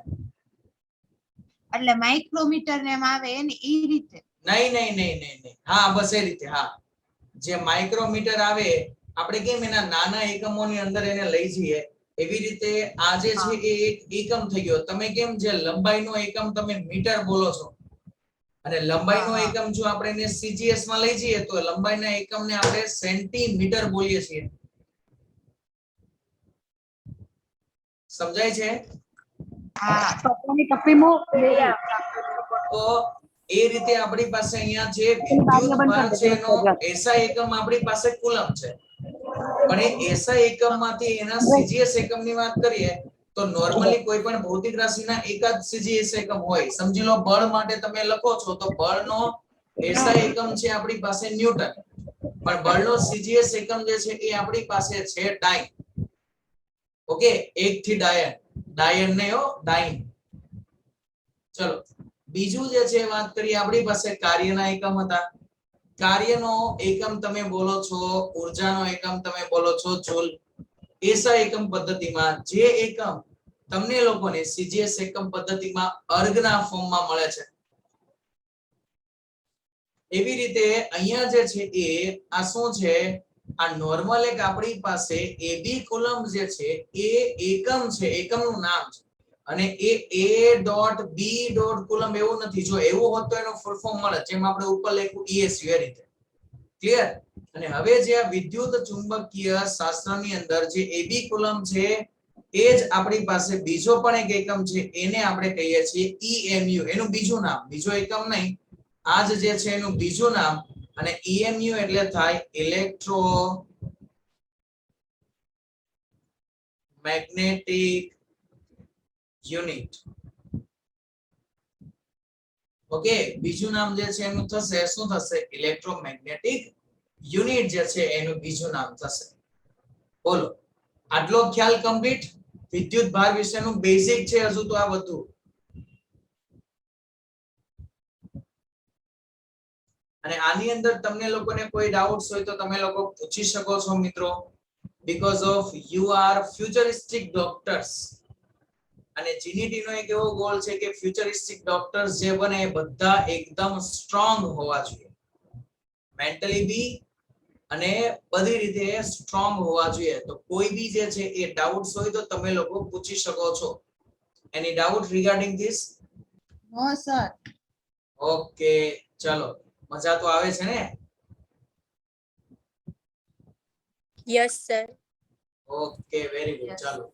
S2: એટલે માઇક્રોમીટર ને એમ આવે એને ઈ રીતે?
S1: નહીં. હા બસ એ રીતે. હા, જે માઇક્રોમીટર આવે આપણે કેમ એના નાના એકમોની અંદર એને લઈ જઈએ એવી રીતે આ જે છે એ એક એકમ થઈ ગયો. તમે કેમ જે લંબાઈનો એકમ તમે મીટર બોલો છો અને લંબાઈનો એકમ જો આપણે એને સીજીએસ માં લઈ જઈએ તો લંબાઈના એકમને આપણે સેન્ટીમીટર બોલીએ છીએ. સમજાય છે?
S2: હા.
S1: તો એ રીતે આપણી પાસે અહીંયા જે વિદ્યુત ભાર છે એનો એસઆઈ એકમ આપણી પાસે કુલમ છે. પણ એ એસઆઈ એકમમાંથી એના સીજીએસ એકમની વાત કરીએ તો નોર્મલી કોઈ પણ ભૌતિક રાશિના એકાદ સીજીએસ એકમ હોય. સમજી લો બળ માટે તમે લખો છો તો બળનો એસઆઈ એકમ છે આપણી પાસે ન્યૂટન. પણ બળનો સીજીએસ એકમ જે છે એ આપણી પાસે છે ડાઇન. ઓકે, 1 થી ડાયન નહીં હો, ડાઇન. ચલો બીજું જે છે વાત કરીએ આપણી પાસે કાર્યના એકમ હતા. કાર્યનો એકમ તમે બોલો છો, ઊર્જાનો એકમ તમે બોલો છો જૂલ. એસઆઈ એકમ પદ્ધતિમાં જે એકમ તમને લોકોને સીજીએસ એકમ પદ્ધતિમાં અર્ગના ફોર્મમાં મળે છે એવી રીતે અહીંયા જે છે એ આ શું છે? આ નોર્મલ એક આપણી પાસે એબી કુલમ જે છે એ એકમ છે, એકમનું નામ છે. અને એ A.B. કુલમ એવું નથી. જો એવું હોત તો એનો ફૂલ ફોર્મ મળે, જેમ આપણે ઉપર લખ્યું ESU એ રીતે. ક્લિયર? અને હવે જે આ વિદ્યુત ચુંબકીય શાસ્ત્રની અંદર જે એબી કુલમ છે એ જ આપણી પાસે બીજો પણ એક એકમ છે એને આપણે કહીએ છીએ EMU. એનું બીજું નામ, બીજો એકમ નહીં, આજ જે છે એનું બીજું નામ. અને EMU એટલે થાય ઇલેક્ટ્રો મેગ્નેટિક યુનિટ. ઓકે, બીજું નામ જે છે એનું થશે શું થશે? ઇલેક્ટ્રોમેગ્નેટિક યુનિટ જે છે એનું બીજું નામ થશે. બોલો, આટલો ખ્યાલ કમ્પ્લીટ? વિદ્યુત ભાર વિશેનું બેઝિક છે હજુ તો આ બધું. અને આની અંદર તમને લોકોને કોઈ ડાઉટ્સ હોય તો તમે લોકો પૂછી શકો છો મિત્રો, because of you are futuristic doctors. અને જીનીટી નો એક એવો ગોલ છે કે ફ્યુચરિસ્ટિક ડોક્ટર્સ જે બને એ બધા એકદમ સ્ટ્રોંગ હોવા જોઈએ, મેન્ટલી બી અને બધી રીતે સ્ટ્રોંગ હોવા જોઈએ. તો કોઈ બી જે છે એ ડાઉટ્સ હોય તો તમે લોકો પૂછી શકો છો. Any doubt regarding this?
S2: No sir.
S1: Okay, ચલો, મજા તો આવે છે ને?
S3: Yes sir.
S1: Okay, very good. ચાલો,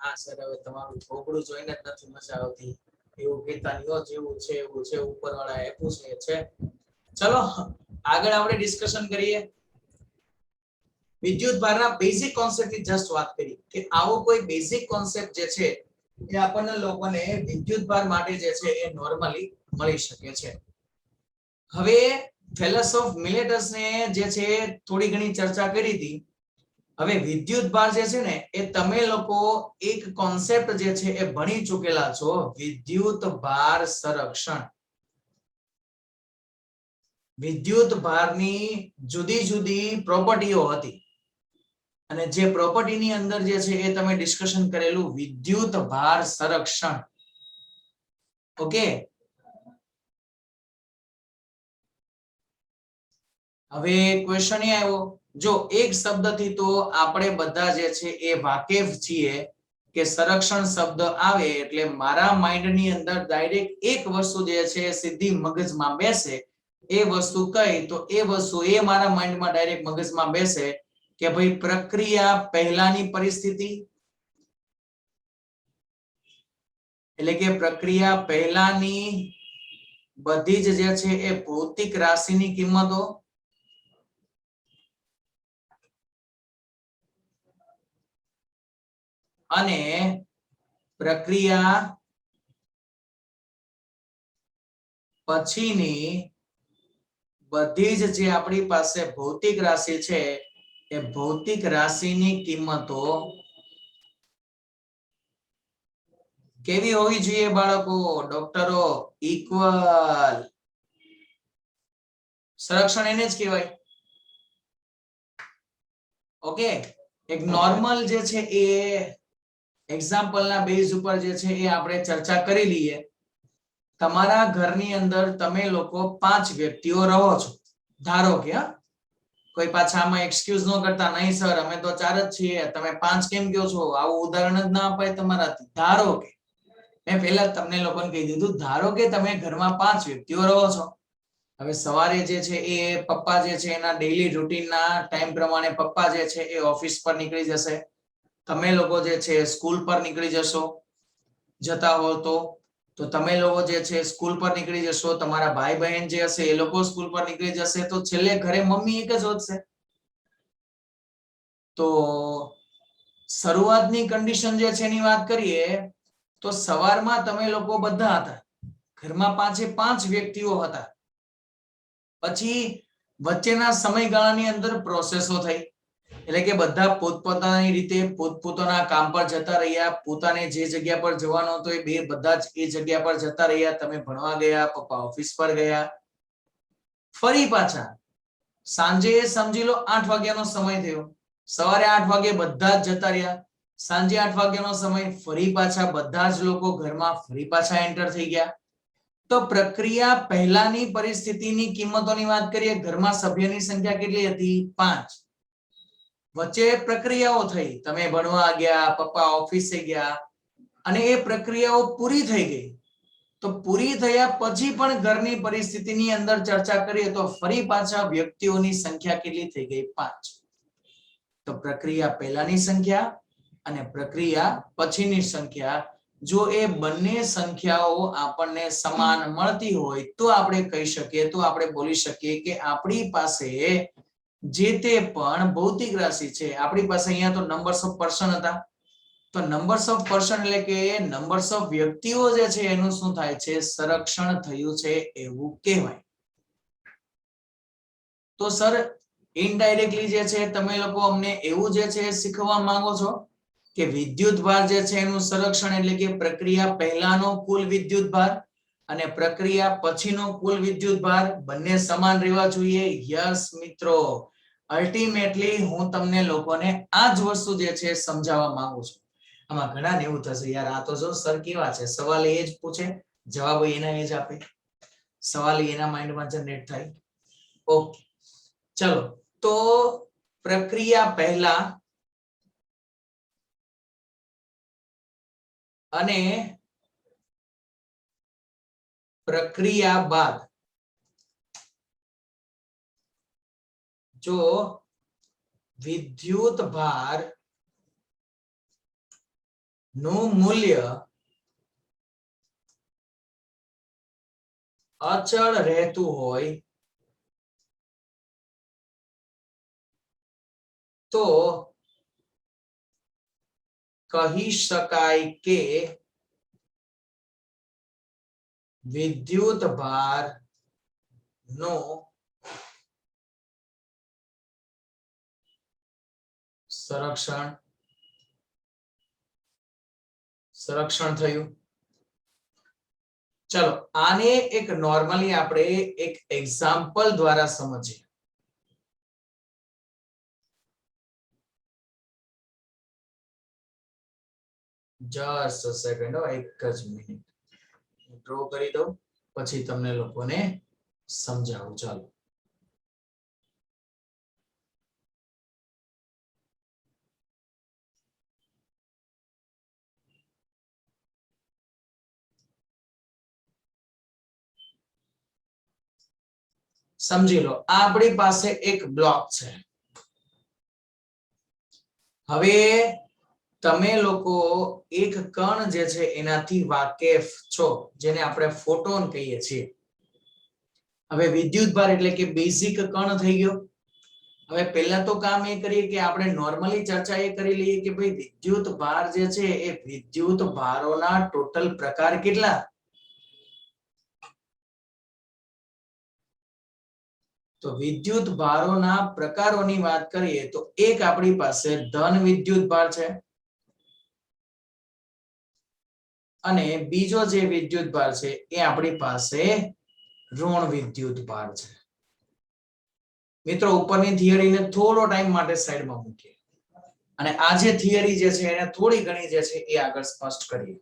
S1: હા સર, હવે તમારું છોકરું જોઈને જ નથી મજા આવતી, એવું કહેતા નહીં, જેવું છે એવું છે, ઉપરવાળા આપ્યું છે. ચલો આગળ આપણે ડિસ્કશન કરીએ. વિદ્યુત ભારના બેઝિક કોન્સેપ્ટ ની જસ્ટ વાત કરી કે આવો કોઈ બેઝિક કોન્સેપ્ટ જે છે એ આપણને લોકોને વિદ્યુત ભાર માટે જે છે એ નોર્મલી મળી શકે છે. હવે થેલસ ઓફ મિલેટસ ને જે છે થોડી ઘણી ચર્ચા કરી હતી. હવે વિદ્યુત ભાર જે છે ને એ તમે લોકો એક કોન્સેપ્ટ જે છે એ ભણી ચૂકેલા છો, વિદ્યુત ભાર સંરક્ષણ. વિદ્યુત ભારની જુદી જુદી પ્રોપર્ટીઓ હતી અને જે પ્રોપર્ટીની અંદર જે છે એ તમે ડિસ્કશન કરેલું વિદ્યુત ભાર સંરક્ષણ. ઓકે, હવે ક્વેશ્ચન એ આવ્યો, જો એક શબ્દથી તો આપણે બધા જે છે એ વાકેફ છીએ કે સંરક્ષણ શબ્દ આવે એટલે મારા માઇન્ડની અંદર ડાયરેક્ટ એક વસ્તુ જે છે સીધી મગજમાં બેસે. એ વસ્તુ કઈ તો એ વસ્તુ એ મારા માઇન્ડમાં ડાયરેક્ટ મગજમાં બેસે કે ભાઈ પ્રક્રિયા પહેલાની પરિસ્થિતિ, એટલે કે પ્રક્રિયા પહેલાની બધી જ જે છે એ ભૌતિક રાશિની કિંમતો, અને પ્રક્રિયા પછીની બધી જ જે આપણી પાસે ભૌતિક રાશિ છે એ ભૌતિક રાશિની કિંમતો કેવી હોવી જોઈએ બાળકો? ડોક્ટરો, ઇક્વલ. સંરક્ષણ એને જ કહેવાય. ઓકે, એક નોર્મલ જે છે એ એક્ઝામ્પલના બેઝ ઉપર જે છે એ આપણે ચર્ચા કરી લઈએ. તમારા ઘરની અંદર તમે લોકો 5 વ્યક્તિઓ રહો છો, ધારો કે, કોઈ પાછા આમાં એક્સક્યુઝ ન કરતા, નહીં સર અમે તો 4 જ છીએ, તમે 5 કેમ કહો છો? આવું ઉદાહરણ જ ના અપાય તમારાથી. ધારો કે મેં પહેલા તમને લોકોને કહી દીધું, ધારો કે તમે ઘરમાં 5 વ્યક્તિઓ રહો છો. હવે સવારે જે છે એ પપ્પા જે છે એના ડેઈલી રૂટીનના ટાઈમ પ્રમાણે પપ્પા જે છે એ ઓફિસ પર નીકળી જશે, તમે લોકો જે છે સ્કૂલ પર નીકળી જશો, જતા હો તો તમે લોકો જે છે સ્કૂલ પર નીકળી જશો, તમારા ભાઈ બહેન જે હશે એ લોકો સ્કૂલ પર નીકળી જશે, તો છેલ્લે ઘરે મમ્મી એક જ વધશે. તો શરૂઆતની કન્ડિશન જે છે એની વાત કરીએ તો સવારમાં તમે લોકો બધા હતા, ઘરમાં 5 વ્યક્તિઓ હતા. પછી વચ્ચેના સમયગાળાની અંદર પ્રોસેસો થઈ, એટલે કે બધા પોતપોતાની રીતે પોતપોતાના કામ પર જતા રહ્યા, પોતાને જે જગ્યા પર જવાનો હતો એ બધા જ એ જગ્યા પર જતા રહ્યા. તમે ભણવા ગયા, પપ્પા ઓફિસ પર ગયા. ફરી પાછા સાંજે સમજી લો 8 વાગ્યાનો સમય થયો, સવારે 8 વાગે બધા જ જતા રહ્યા, સાંજે 8 વાગ્યાનો સમય, ફરી પાછા બધા જ લોકો ઘરમાં ફરી પાછા એન્ટર થઈ ગયા. તો પ્રક્રિયા પહેલાની પરિસ્થિતિની કિંમતોની વાત કરીએ, ઘરમાં સભ્યની સંખ્યા કેટલી હતી? 5. વચ્ચે પ્રક્રિયાઓ થઈ, તમે ભણવા ગયા, પપ્પા ઓફિસે ગયા, અને એ પ્રક્રિયાઓ પૂરી થઈ ગઈ. તો પૂરી થયા પછી પણ ઘરની પરિસ્થિતિની અંદર ચર્ચા કરીએ તો ફરી પાછા વ્યક્તિઓની સંખ્યા કેટલી થઈ ગઈ? 5. તો પ્રક્રિયા પહેલાની સંખ્યા અને પ્રક્રિયા પછીની સંખ્યા, જો એ બંને સંખ્યાઓ આપણને સમાન મળતી હોય તો આપણે કહી શકીએ, તો આપણે બોલી શકીએ કે આપણી પાસે જે તે પણ ભૌતિક રાશિ છે, આપણી પાસે અહીંયા તો નંબર્સ ઓફ પર્સન હતા, તો નંબર્સ ઓફ પર્સન એટલે કે નંબર્સ ઓફ વ્યક્તિઓ જે છે એનું શું થાય છે? સંરક્ષણ થયું છે એવું કહેવાય. તો સર ઇનડાયરેક્ટલી જે છે તમે લોકો અમને એવું જે છે શીખવા માંગો છો કે વિદ્યુત ભાર જે છે એનું સંરક્ષણ એટલે કે પ્રક્રિયા પહેલાનો કુલ વિદ્યુત ભાર અને પ્રક્રિયા પછીનો કુલ વિદ્યુત ભાર બંને સમાન રહેવા જોઈએ. યસ મિત્રો, અલ્ટિમેટલી હું તમને લોકોને આ જ વસ્તુ જે છે સમજાવવા માંગુ છું. આમાં ઘણા એવું થશે, યાર આ તો જો સર કેવા છે, સવાલ એ જ પૂછે, જવાબ એના એ જ આપે, સવાલ એના માઇન્ડમાં જનરેટ થાય. ઓકે, ચલો તો પ્રક્રિયા પહેલા અને પ્રક્રિયા બાદ જો વિદ્યુત ભાર નું મૂલ્ય અચળ રહેતું હોય તો કહી શકાય કે વિદ્યુત ભાર નો સંરક્ષણ થયું. ચલો આને એક નોર્મલી આપણે એક એક્ઝામ્પલ દ્વારા સમજીએ. જસ્ટ અ સેકન્ડ, એક જ મિનિટ ડ્રો કરી દઉં, પછી તમને લોકોને સમજાવું. ચાલો સમજી લો, આપણી પાસે એક બ્લોક છે. હવે તમે લોકો એક કણ જે છે એનાથી વાકેફ છો, જેને આપણે ફોટોન કહીએ છીએ. હવે વિદ્યુત ભાર એટલે કે બેઝિક કણ થઈ ગયો. હવે પહેલા તો કામ એ કરીએ કે આપણે નોર્મલી ચર્ચા એ કરી લઈએ કે ભાઈ વિદ્યુત ભાર જે છે એ વિદ્યુત ભારોના ટોટલ પ્રકાર કેટલા. તો વિદ્યુત ભારોના પ્રકારોની વાત કરીએ તો એક આપણી પાસે ધન વિદ્યુત ભાર છે અને બીજો જે વિદ્યુત ભાર છે એ આપણી પાસે ઋણ વિદ્યુત ભાર છે. મિત્રો ઉપરની થિયરીને થોડો ટાઈમ માટે સાઈડમાં મૂકીએ અને આ જે થિયરી જે છે એને થોડી ઘણી જે છે એ આગળ સ્પષ્ટ કરીએ.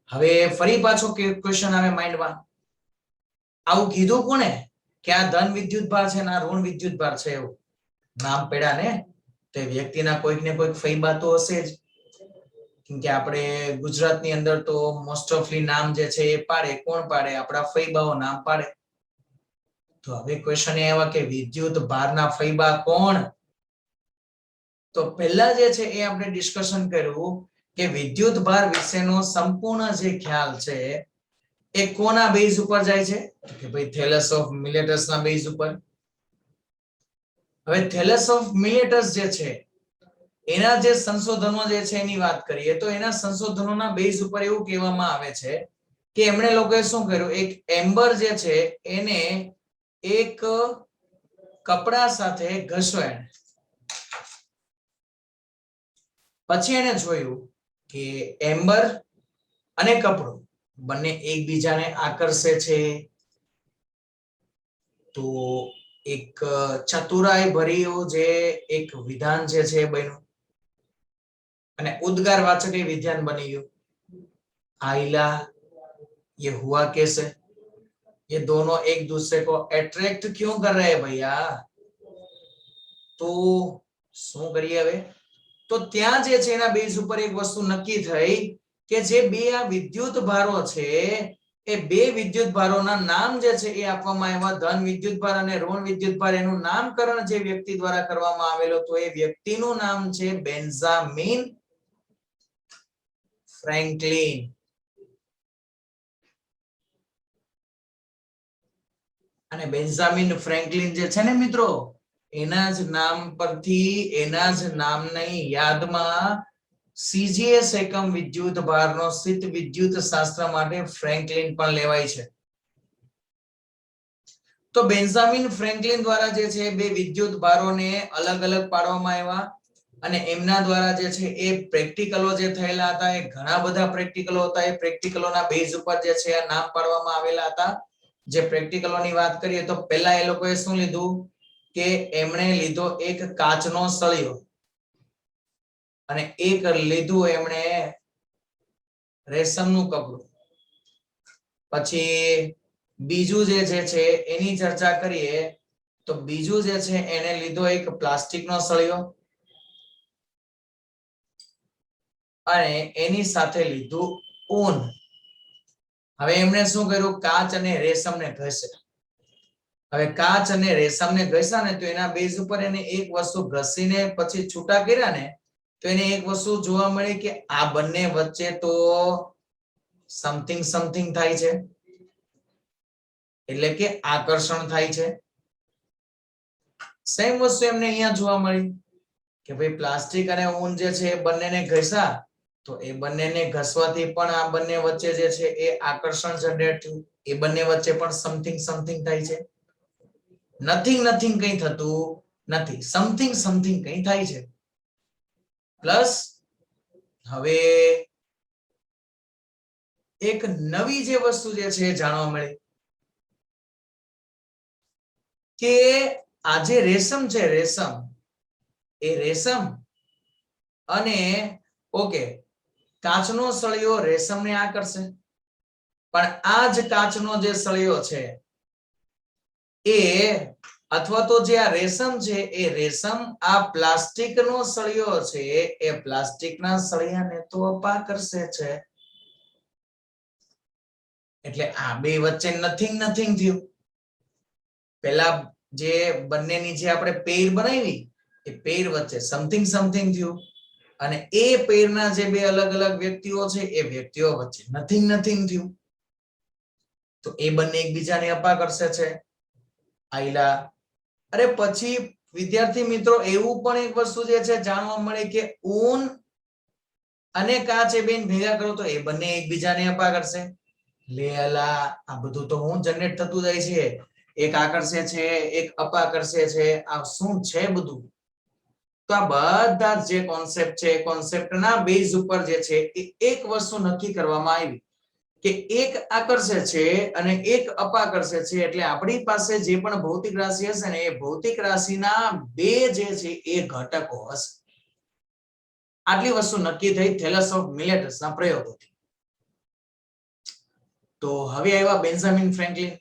S1: હવે ફરી પાછો ક્વેશ્ચન આવે માઇન્ડમાં, આવું કીધું કોને કે આ ધન વિદ્યુત ભાર છે ને આ ઋણ વિદ્યુત ભાર છે? એવું નામ પડ્યા ને, તે વ્યક્તિના કોઈક ને કોઈક ફૈબા તો હશે જ, કેમ કે આપણે ગુજરાતની અંદર તો મોસ્ટ ઓફલી નામ જે છે એ પાડે. કોણ પાડે? આપણા ફૈબાઓ નામ પાડે. તો હવે ક્વેશ્ચન એ આવ્યા કે વિદ્યુત ભારના ફૈબા કોણ? તો પહેલા જે છે એ આપણે ડિસ્કશન કર્યું કે વિદ્યુત ભાર વિશેનો સંપૂર્ણ જે ખ્યાલ છે એ કોના બેઝ ઉપર જાય છે? કે ભાઈ થેલેસ ઓફ મિલેટસ ના બેઝ ઉપર. હવે થેલેસ ઓફ મિલેટસ જે છે એના જે સંશોધનો જે છે એની વાત કરીએ તો એના સંશોધનોના બેઝ ઉપર એવું કહેવામાં આવે છે કે એમણે લોકોએ શું કર્યું, એક એમ્બર જે છે એને એક કપડા સાથે ઘસ્યો. પછી એને જોયું કે એમ્બર અને કપડું બંને એકબીજાને આકર્ષે છે. તો એક ચતુરાઈ ભર્યું જે એક વિધાન જે છે બન્યું અને ઉદ્ગાર વાચક વિધાન બની ગયું. आइला ये हुआ कैसे? ये दोनों एक दूसरे को अट्रैक्ट क्यों कर रहे हैं भैया? तो શું કરીએ હવે? તો ત્યાં જે છે એના બેઝ ઉપર એક વસ્તુ નક્કી થઈ કે જે બે આ વિદ્યુત ભારો છે એ બે વિદ્યુત ભારોના નામ જે છે એ આપવામાં આવ્યા, ધન વિદ્યુત ભાર અને ઋણ વિદ્યુત ભાર. એનું નામકરણ જે વ્યક્તિ દ્વારા કરવામાં આવેલું તો એ વ્યક્તિનું નામ છે બેન્જામિન ફ્રેન્કલિન. અને બેન્જામિન ફ્રેન્કલિન જે છે ને મિત્રો, એના જ નામ પરથી, એના જ નામની યાદમાં સીજીએસ એકમ વિદ્યુત ભારનો સ્થિત વિદ્યુત શાસ્ત્ર માટે ફ્રેન્કલિન પણ લેવાય છે. તો બેન્જામિન ફ્રેન્કલિન દ્વારા જે છે બે વિદ્યુત ભારોને અલગ અલગ પાડવામાં આવ્યા અને એમના દ્વારા જે છે એ પ્રેક્ટિકલો જે થયેલા હતા એ ઘણા બધા પ્રેક્ટિકલો હતા. એ પ્રેક્ટિકલોના બેઝ ઉપર જે છે આ નામ પાડવામાં આવેલા હતા. જે પ્રેક્ટિકલોની વાત કરીએ તો પહેલા એ લોકોએ શું લીધું કે એમણે લીધો એક કાચનો સળિયો અને એક લીધું એમણે રેશમનું કપડું. પછી બીજું જે છે એની ચર્ચા કરીએ તો બીજું જે છે એને લીધો એક પ્લાસ્ટિકનો સળિયો અને એની સાથે લીધું ઊન. હવે એમણે શું કર્યું કાચ અને રેશમને ઘસ્યા. હવે કાચ અને રેશમને ઘસ્યા ને તો એના બેઝ ઉપર એને એક વસ્તુ ઘસીને પછી છૂટા કર્યા ને તો એને એક વસ્તુ જોવા મળી કે આ બંને વચ્ચે તો સમથિંગ સમથિંગ થાય છે, એટલે કે આકર્ષણ થાય છે. સેમ વસ્તુ એમને અહીંયા જોવા મળી કે ભાઈ પ્લાસ્ટિક અને ઊન જે છે એ બંનેને ઘસ્યા તો એ બંનેને ઘસવાથી પણ આ બંને વચ્ચે જે છે એ આકર્ષણ જનરેટ થયું. એ બંને વચ્ચે પણ સમથિંગ સમથિંગ થાય છે. નથિંગ નથિંગ કઈ થતું નથી, સમથિંગ સમથિંગ કઈ થાય છે. પ્લસ હવે એક નવી જે વસ્તુ જે છે જાણવા મળી કે આ જે રેશમ છે રેશમ એ રેશમ અને ઓકે કાચનો સળિયો રેશમને આકર્ષે પણ આ જ કાચનો જે સળિયો છે એ અથવા તો જે આ રેશમ છે એ રેશમ આ પ્લાસ્ટિકનો સળિયો છે એ પ્લાસ્ટિકના સળિયાને તો અપાકર્ષે છે. એટલે આ બે વચ્ચે નથિંગ નથિંગ થયું. પેલા જે બંનેની જે આપણે પેર બનાવી એ પેર વચ્ચે સમથિંગ સમથિંગ થયું અને એ પેરના જે બે અલગ અલગ વ્યક્તિઓ છે એ વ્યક્તિઓ વચ્ચે નથિંગ નથિંગ થયું. તો એ બંને એકબીજાને અપાકર્ષે છે. આઈલા અરે પછી વિદ્યાર્થી મિત્રો એવું પણ એક વસ્તુ જે છે જાણવા મળે કે ઊન અને કાચ એ બેન ભેગા કરો તો એ બંને એકબીજાને અપાકર્ષે. લે અલા આ બધું તો હું જનરેટ થતું જાય છે. એક આકર્ષે છે એક અપાકર્ષે છે. આ શું છે બધું? તો આ બધા જે કોન્સેપ્ટ છે કોન્સેપ્ટના બેઝ ઉપર જે છે એ એક વસ્તુ નક્કી કરવામાં આવી કે એક આકર્ષે છે અને એક અપાકર્ષે છે. એટલે આપણી પાસે જે પણ ભૌતિક રાશિ હશે ને એ ભૌતિક રાશિના બે જે છે એ ઘટકો હશે. આટલી વસ્તુ નક્કી થઈ થેલસ ઓફ મિલેટસના પ્રયોગોથી. તો હવે આવ્યા બેન્જામિન ફ્રેન્કલિન.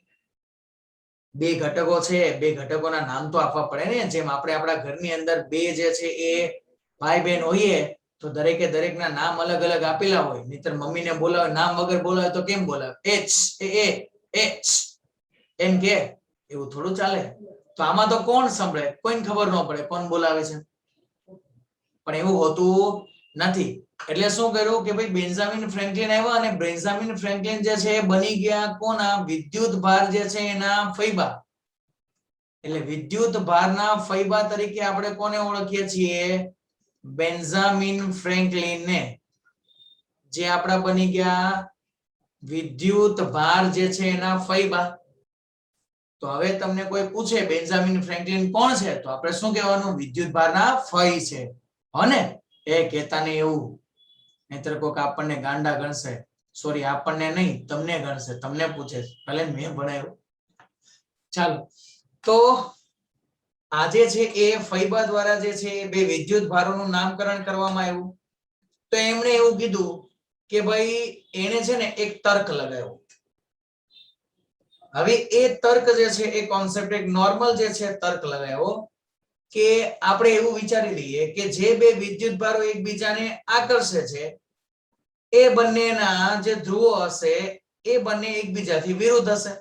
S1: બે ઘટકો છે, બે ઘટકોના નામ તો આપવા પડે ને. જેમ આપણે આપણા ઘરની અંદર બે જે છે એ ભાઈ બહેન હોઈએ તો દરેકે દરેકના નામ અલગ અલગ આપેલા હોય. નહીતર મમ્મીને બોલાવે નામ વગર બોલાવે તો કેમ બોલાવે? એચ એ એચ એમ કે એવું થોડું ચાલે. તો આમાં તો કોણ સાંભળે? કોઈને ખબર ન પડે કોણ બોલાવે છે. પણ એવું હોતું નથી. એટલે શું કર્યું કે ભાઈ બેન્જામિન ફ્રેન્કલિન આવ્યા અને બેન્જામિન ફ્રેન્કલિન જે છે એ બની ગયા કોના? વિદ્યુત ભાર જે છે એના ફૈબા. એટલે વિદ્યુત ભારના ફૈબા તરીકે આપણે કોને ઓળખીએ છીએ? બેન્જામિન ફ્રેન્કલિનને. જે આપણા બની ગયા વિદ્યુત ભાર જે છે એના ફૈબા. તો હવે તમને કોઈ પૂછે બેન્જામિન ફ્રેન્કલિન કોણ છે તો આપણે શું કહેવાનું? વિદ્યુત ભારના ફઈ છે. હોને એ કહેતા નહીં એવું, નહીતર કોક આપણને ગાંડા ગણશે. સોરી આપણને નહીં તમને ગણશે. તમને પૂછે ભલે મેં ભણાયું. ચાલો તો આજે છે એ ફૈબા દ્વારા જે છે બે વિદ્યુત ભારોનું નામકરણ કરવામાં આવ્યું. તો એમણે એવું કીધું કે ભાઈ એને છે ને એક તર્ક લગાવ્યો. હવે એ તર્ક જે છે એ કોન્સેપ્ટ એક નોર્મલ જે છે તર્ક લગાવ્યો કે આપણે એવું વિચારી લઈએ કે જે બે વિદ્યુત ભારો એકબીજાને આકર્ષે છે એ બંનેના જે ધ્રુવો હશે એ બંને એકબીજાથી વિરુદ્ધ હશે.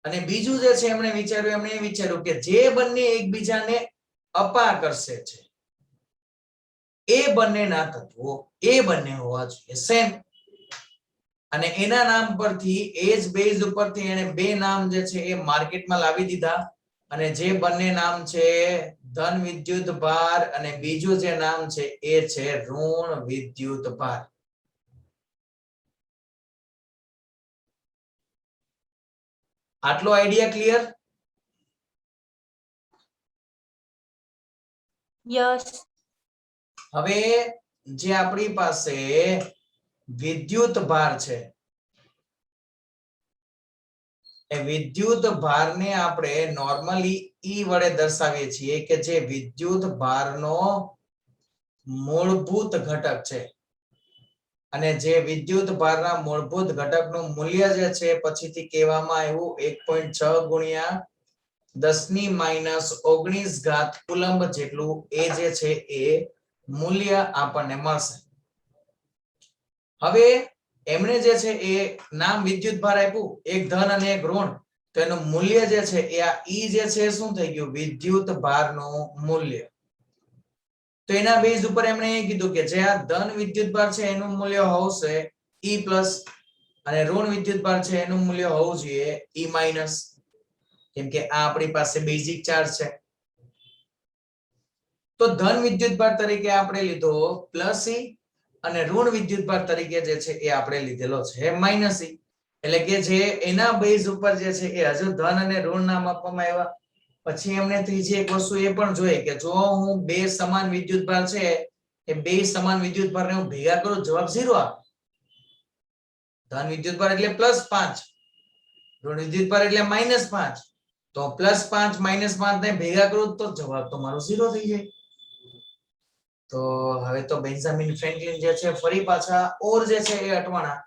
S1: અને બીજું જે છે એમણે વિચાર્યું કે જે બંને એકબીજાને અપાકર્ષે છે એ બંનેના તત્વો એ બંને હોવા જોઈએ સેમ. અને એના નામ પરથી એજ બેઝ ઉપરથી એને બે નામ જે છે એ માર્કેટમાં લાવી દીધા. અને જે બંને નામ છે ધન વિદ્યુત ભાર અને બીજું જે નામ છે એ છે ઋણ વિદ્યુત ભાર. આટલો આઈડિયા ક્લિયર?
S3: યસ.
S1: હવે જે આપણી પાસે વિદ્યુત ભાર છે એ વિદ્યુત ભારને આપણે નોર્મલી ઈ વડે દર્શાવીએ છીએ કે જે વિદ્યુત ભારનો મૂળભૂત ઘટક છે અને જે વિદ્યુત ભારના મૂળભૂત ઘટકનું મૂલ્ય જે છે પછીથી કહેવામાં આવ્યું 1.6 ગુણ્યા 10 ની -19 ઘાત કુલંબ જેટલું એ જે છે એ મૂલ્ય આપણને મળશે. હવે એમણે જે છે એ નામ વિદ્યુત ભાર આપ્યું, એક ધન અને એક ઋણ, તો એનું મૂલ્ય જે છે એ આ ઈ જે છે શું થઈ ગયું વિદ્યુત ભારનું મૂલ્ય. તો એના બેઝ ઉપર એમણે એ કીધું કે જે આ ધન વિદ્યુત ભાર છે એનું મૂલ્ય હોશે E+ અને ઋણ વિદ્યુત ભાર છે એનું મૂલ્ય હોવું જોઈએ E-, કેમ કે આ આપણી પાસે બેઝિક ચાર્જ છે. તો ધન વિદ્યુત ભાર તરીકે આપણે લીધો +E અને ઋણ વિદ્યુત ભાર તરીકે જે છે એ આપણે લીધેલો છે -E. એટલે કે જે એના બેઝ ઉપર જે છે એ હજુ ધન અને ઋણ નામ આપવામાં આવ્યા. પછી એમણે ત્રીજી એક વસ્તુ એ પણ જોઈ કે જો હું બે સમાન વિદ્યુત ભાર છે એ બે સમાન વિદ્યુત ભારને હું ભેગા કરું જવાબ 0 આવે. ધન વિદ્યુત ભાર એટલે +5, ઋણ વિદ્યુત ભાર એટલે -5, તો +5 -5 ને ભેગા કરું તો જવાબ તો મારો 0 થઈ જાય. તો હવે તો બેન્જામિન ફ્રેન્કલિન જે છે ફરી પાછા ઓર જે છે એ અટવાણા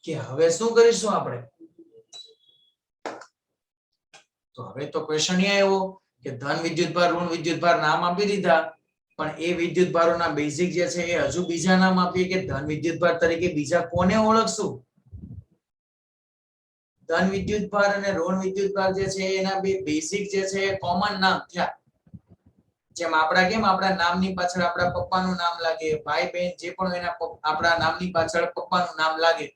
S1: કે હવે શું કરીશું આપણે. તો હવે તો ક્વેશ્ચન એ આવ્યો કે ધન વિદ્યુત ભાર ઋણ વિદ્યુત ભાર નામ આપી દીધા, પણ એ વિદ્યુત ભારોના બેઝિક જે છે એ હજુ બીજા નામ આપીએ કે ધન વિદ્યુત ભાર તરીકે બીજા કોને ઓળખશું. ધન વિદ્યુત ભાર અને ઋણ વિદ્યુત ભાર જે છે એના બે બેઝિક જે છે એ કોમન નામ થયા. જેમ આપણા કેમ આપણા નામની પાછળ આપણા પપ્પાનું નામ લાગે, ભાઈ બહેન જે પણ એના આપણા નામની પાછળ પપ્પાનું નામ લાગે,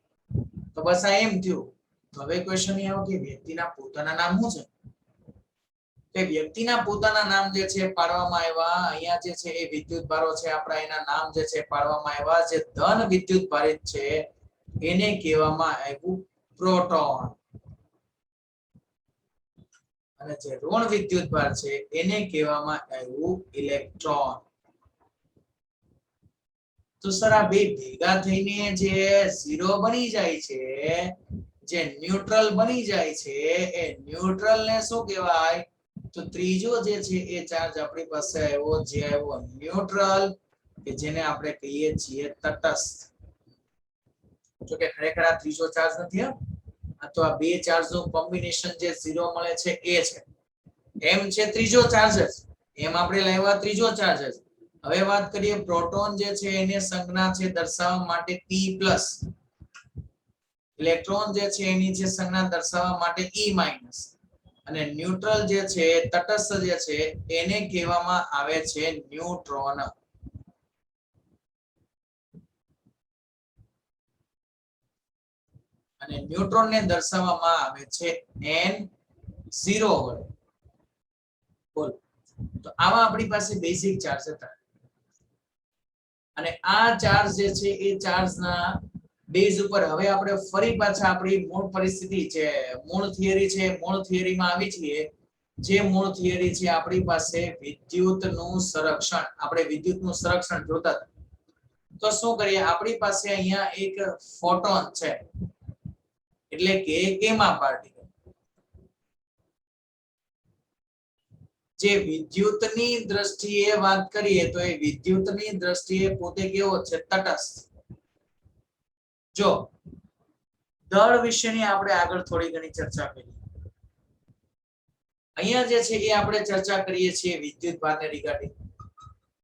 S1: તો બસ આ એમ થયું. તો હવે ક્વેશ્ચન એ આવ્યો કે વ્યક્તિના પોતાના નામ શું છે. તે વ્યક્તિના પોતાના નામ જે છે પાડવામાં આવ્યા. અહીંયા જે છે એ વિદ્યુત ભારો છે આપણા એના નામ જે છે પાડવામાં આવ્યા. જે ધન વિદ્યુત ભારિત છે એને કહેવામાં આવ્યું પ્રોટોન અને જે ઋણ વિદ્યુત ભાર છે એને કહેવામાં આવ્યું ઇલેક્ટ્રોન. તો સર આ બે ભેગા થઈને જે 0 બની જાય છે, જે ન્યુટ્રલ બની જાય છે, એ ન્યુટ્રલ ને શું કહેવાય? તો ત્રીજો જે છે એ ચાર્જ આપણી પાસે આવ્યો જે આવ્યો ન્યુટ્રલ, કે જેને આપણે કહીએ છીએ તટસ્થ. જો કે ખરેખર આ ત્રીજો ચાર્જ નથી, આ તો આ બે ચાર્જ નું કોમ્બિનેશન જે 0 મળે છે એ છે. એમ છે ત્રીજો ચાર્જ, એમ આપણે લાવ્યા ત્રીજો ચાર્જ. હવે વાત કરીએ પ્રોટોન જે છે એને સંજ્ઞા છે દર્શાવવા માટે P+, ઇલેક્ટ્રોન જે છે એની જે સંજ્ઞા દર્શાવવા માટે E-, અને ન્યુટ્રલ જે છે તટસ્થ જે છે એને કહેવામાં આવે છે ન્યુટ્રોન. અને ન્યુટ્રોન ને દર્શાવવામાં આવે છે N0 વડે. બોલ, તો આવા આપણી પાસે બેઝિક ચાર્જ હતા. અને આ ચાર્જ જે છે એ ચાર્જના બેઝ ઉપર હવે આપણે ફરી પાછા આપણી મૂળ પરિસ્થિતિ છે, મૂળ થિયરી છે, મૂળ થિયરીમાં આવી છીએ. જે મૂળ થિયરી છે આપણી પાસે વિદ્યુતનું સંરક્ષણ, આપણે વિદ્યુતનું સંરક્ષણ જોતા હતા. તો શું કરીએ, આપણી પાસે અહીંયા એક ફોટોન છે, એટલે કે ગેમા પાર્ટિકલ. જે વિદ્યુતની દ્રષ્ટિએ વાત કરીએ તો એ વિદ્યુતની દ્રષ્ટિએ પોતે કેવો છે? તટસ્થ. જો દળ વિશેની આપણે આગળ થોડી ઘણી ચર્ચા કરી. અહીંયા જે છે એ આપણે ચર્ચા કરીએ છીએ વિદ્યુત ભારને રિગાર્ડિંગ.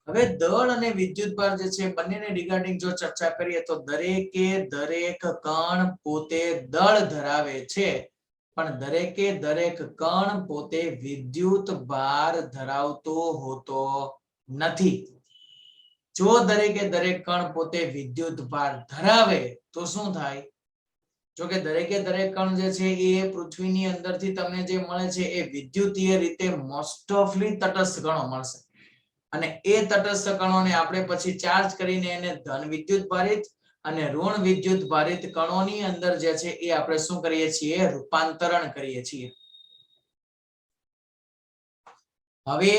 S1: હવે દળ અને વિદ્યુત ભાર જે છે બંનેને રિગાર્ડિંગ જો ચર્ચા કરીએ તો દરેકે દરેક કણ પોતે દળ ધરાવે છે, પણ દરેકે દરેક કણ પોતે વિદ્યુત ભાર ધરાવતો હોતો નથી. જો દરેકે દરેક કણ પોતે વિદ્યુત ભાર ધરાવે તો શું થાય? જો કે દરેકે દરેક કણ જે છે એ પૃથ્વીની અંદરથી તમને જે મળે છે એ વિદ્યુતીય રીતે મોસ્ટ ઓફલી તટસ્થ કણો મળશે. અને એ તટસ્થ કણોને આપણે પછી ચાર્જ કરીને એને ધન વિદ્યુત ભારિત અને ઋણ વિદ્યુત ભારિત કણોની અંદર જે છે એ આપણે શું કરીએ છીએ? રૂપાંતરણ કરીએ છીએ. હવે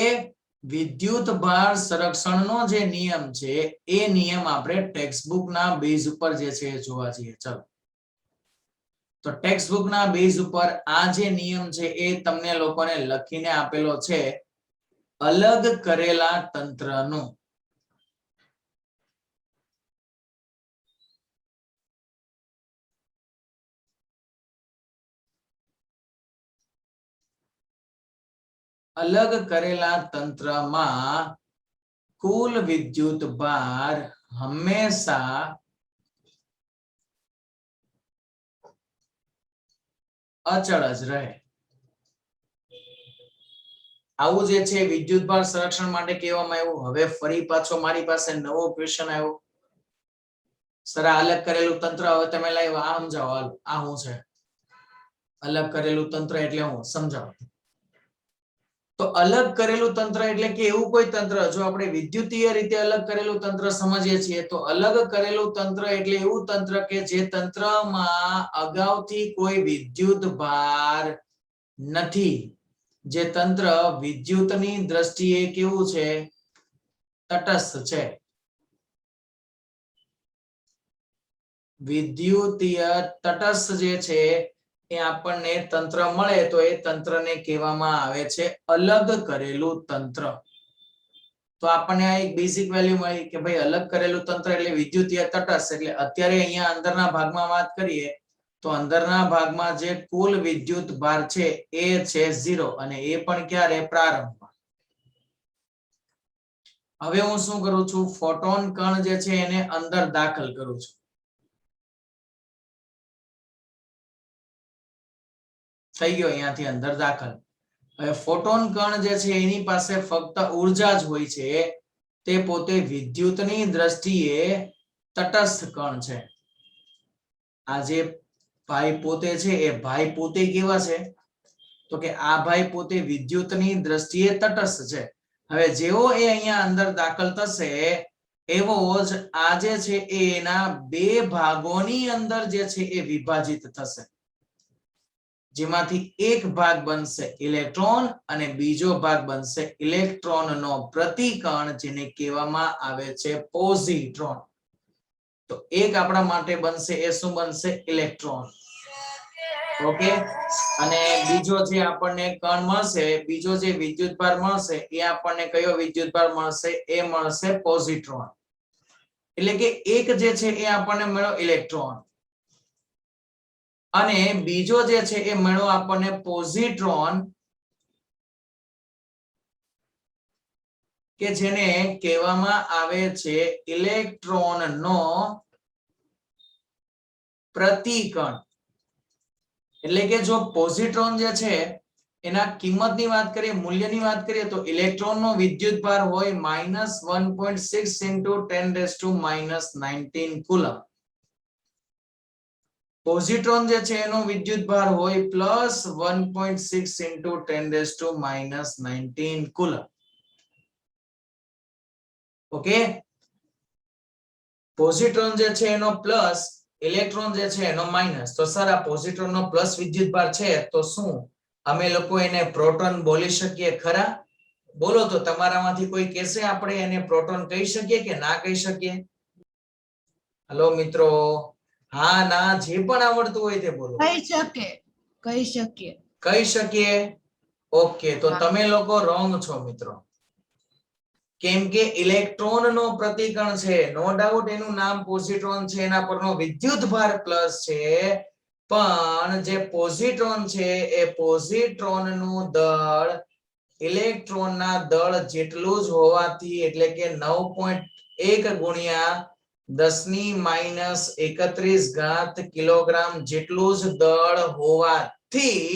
S1: વિદ્યુત ભાર સંરક્ષણનો જે નિયમ છે એ નિયમ આપણે ટેક્સ્ટ બુકના બેઝ ઉપર જે છે એ જોવા જઈએ. ચલો તો ટેક્સ્ટ બુકના બેઝ ઉપર આ જે નિયમ છે એ તમને લોકોને લખીને આપેલો છે અલગ કરેલા તંત્રનું. અલગ કરેલા તંત્રમાં કુલ વિદ્યુત ભાર હંમેશા અચળ જ રહે. આવું જે છે વિદ્યુત ભાર સંરક્ષણ માટે કહેવામાં આવ્યું. હવે ફરી પાછો મારી પાસે નવો ક્વેશ્ચન આવ્યો. સર અલગ કરેલું તંત્ર હવે તમે લાવ્યા આ સમજાવો. હાલો આ શું છે અલગ કરેલું તંત્ર એટલે હું સમજાવો. તો અલગ કરેલું તંત્ર એટલે કે એવું કોઈ તંત્ર જો આપણે વિદ્યુતીય રીતે અલગ કરેલું તંત્ર સમજીએ છીએ તો અલગ કરેલું તંત્ર એટલે એવું તંત્ર કે જે તંત્રમાં અગાઉથી કોઈ વિદ્યુત ભાર નથી. જે તંત્ર વિદ્યુતની દ્રષ્ટિએ કેવું છે તટસ્થ છે. વિદ્યુતીય તટસ્થ જે છે એ આપણને તંત્ર મળે તો એ તંત્રને કહેવામાં આવે છે અલગ કરેલું તંત્ર. તો આપણને આ એક બેઝિક વેલ્યુ મળી કે ભાઈ અલગ કરેલું તંત્ર એટલે વિદ્યુતીય તટસ્થ. એટલે અત્યારે અહીંયા અંદરના ભાગમાં વાત કરીએ તો અંદરના ભાગમાં જે કુલ વિદ્યુત ભાર છે એ છે 0 અને એ પણ ક્યારે પ્રારંભમાં. હવે હું શું કરું છું ફોટોન કણ જે છે એને અંદર દાખલ કરું છું. થઈ ગયો અહીંયાથી અંદર દાખલ. હવે ફોટોન કણ જે છે એની પાસે ફક્ત ઉર્જા જ હોય છે. તે પોતે વિદ્યુતની દ્રષ્ટિએ તટસ્થ કણ છે. આ જે ભાઈ પોતે છે એ ભાઈ પોતે કેવા છે તો કે આ ભાઈ પોતે વિદ્યુતની દ્રષ્ટિએ તટસ્થ છે. હવે જેવો એ અહીંયા અંદર દાખલ થશે એવો જ આ જે છે એના બે ભાગોની અંદર જે છે એ વિભાજિત થશે. જેમાંથી એક ભાગ બનશે ઇલેક્ટ્રોન અને બીજો ભાગ બનશે ઇલેક્ટ્રોનનો પ્રતિકણ જેને કહેવામાં આવે છે પોઝિટ્રોન. તો એક આપણા માટે બનશે એ શું બનશે ઇલેક્ટ્રોન. ઓકે અને બીજો જે આપણને કણ મળશે બીજો જે વિદ્યુતભાર મળશે એ આપણને કયો વિદ્યુતભાર મળશે એ મળશે પોઝિટ્રોન. એટલે કે એક જે છે એ આપણને મળ્યો ઇલેક્ટ્રોન અને બીજો જે છે એ મળ્યો આપણને પોઝિટ્રોન કે જેને કહેવામાં આવે છે ઇલેક્ટ્રોનનો પ્રતિકણ. એટલે કે જો પોઝિટ્રોન જે છે એના કિંમતની વાત કરીએ મૂલ્યની વાત કરીએ તો ઇલેક્ટ્રોનનો વિદ્યુતભાર હોય -1.6 × 10⁻⁻19 કુલમ. પોઝિટ્રોન જે છે એનો વિદ્યુતભાર હોય +1.6 × 10⁻⁻19 કુલમ. ઓકે પોઝિટ્રોન જે છે એનો પ્લસ ઇલેક્ટ્રોન જે છે એનો માઇનસ. તો સર આ પોઝિટ્રોનનો પ્લસ વિદ્યુતભાર છે તો શું અમે લોકો એને પ્રોટોન બોલી શકીએ ખરા? બોલો તો તમારામાંથી કોઈ કહેશે આપણે એને પ્રોટોન કહી શકીએ કે ના કહી શકીએ? હલો મિત્રો હા ના જે પણ આવડતું હોય તે બોલો.
S2: કહી શકીએ.
S1: કહી શકીએ. ઓકે તો તમે લોકો રોંગ છો મિત્રો. કેમ કે ઇલેક્ટ્રોનનો પ્રતિકણ છે નો ડાઉટ એનું નામ પોઝિટ્રોન છે એના પરનો વિદ્યુતભાર પ્લસ છે પણ જે પોઝિટ્રોન છે એ પોઝિટ્રોનનું દળ ઇલેક્ટ્રોનના દળ જેટલું જ હોવાથી એટલે કે 9.1 ગુણ્યા 10⁻31 કિલોગ્રામ જેટલું જ દળ હોવાથી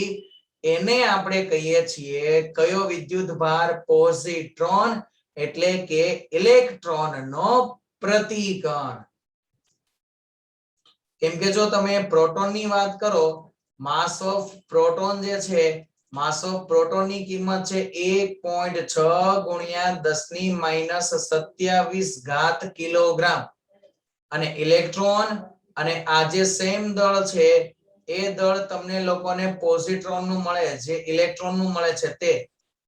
S1: એને આપણે કહીએ છીએ કયો વિદ્યુતભાર પોઝિટ્રોન એટલે કે ઇલેક્ટ્રોનનો પ્રતિકણ. કેમ કે જો તમે પ્રોટોનની વાત કરો માસ ઓફ પ્રોટોન જે છે માસ ઓફ પ્રોટોનની કિંમત છે 1.6 ગુણ્યા 10⁻27 કિલોગ્રામ અને ઇલેક્ટ્રોન અને આ જે સેમ દળ છે એ દળ તમને લોકોને પોઝિટ્રોનનું મળે જે ઇલેક્ટ્રોનનું મળે છે તે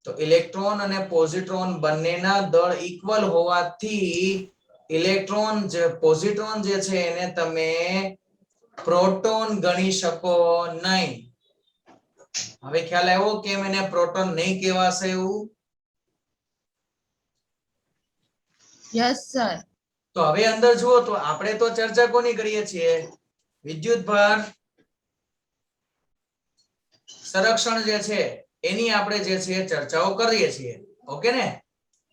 S1: તો ઇલેક્ટ્રોન અને પોઝિટ્રોન બંનેના દળ ઇક્વલ હોવાથી ઇલેક્ટ્રોન જે પોઝિટ્રોન જે છે એને તમે પ્રોટોન ગણી શકો નહીં. હવે ખ્યાલ આવ્યો કેમ એને પ્રોટોન નહીં કહેવાશે એવું?
S2: Yes sir.
S1: તો હવે અંદર જુઓ તો આપણે તો ચર્ચા કોની કરીએ છીએ? વિદ્યુતભાર સંરક્ષણ જે છે એની આપણે જે છે ચર્ચાઓ કરીએ છીએ. ઓકે ને?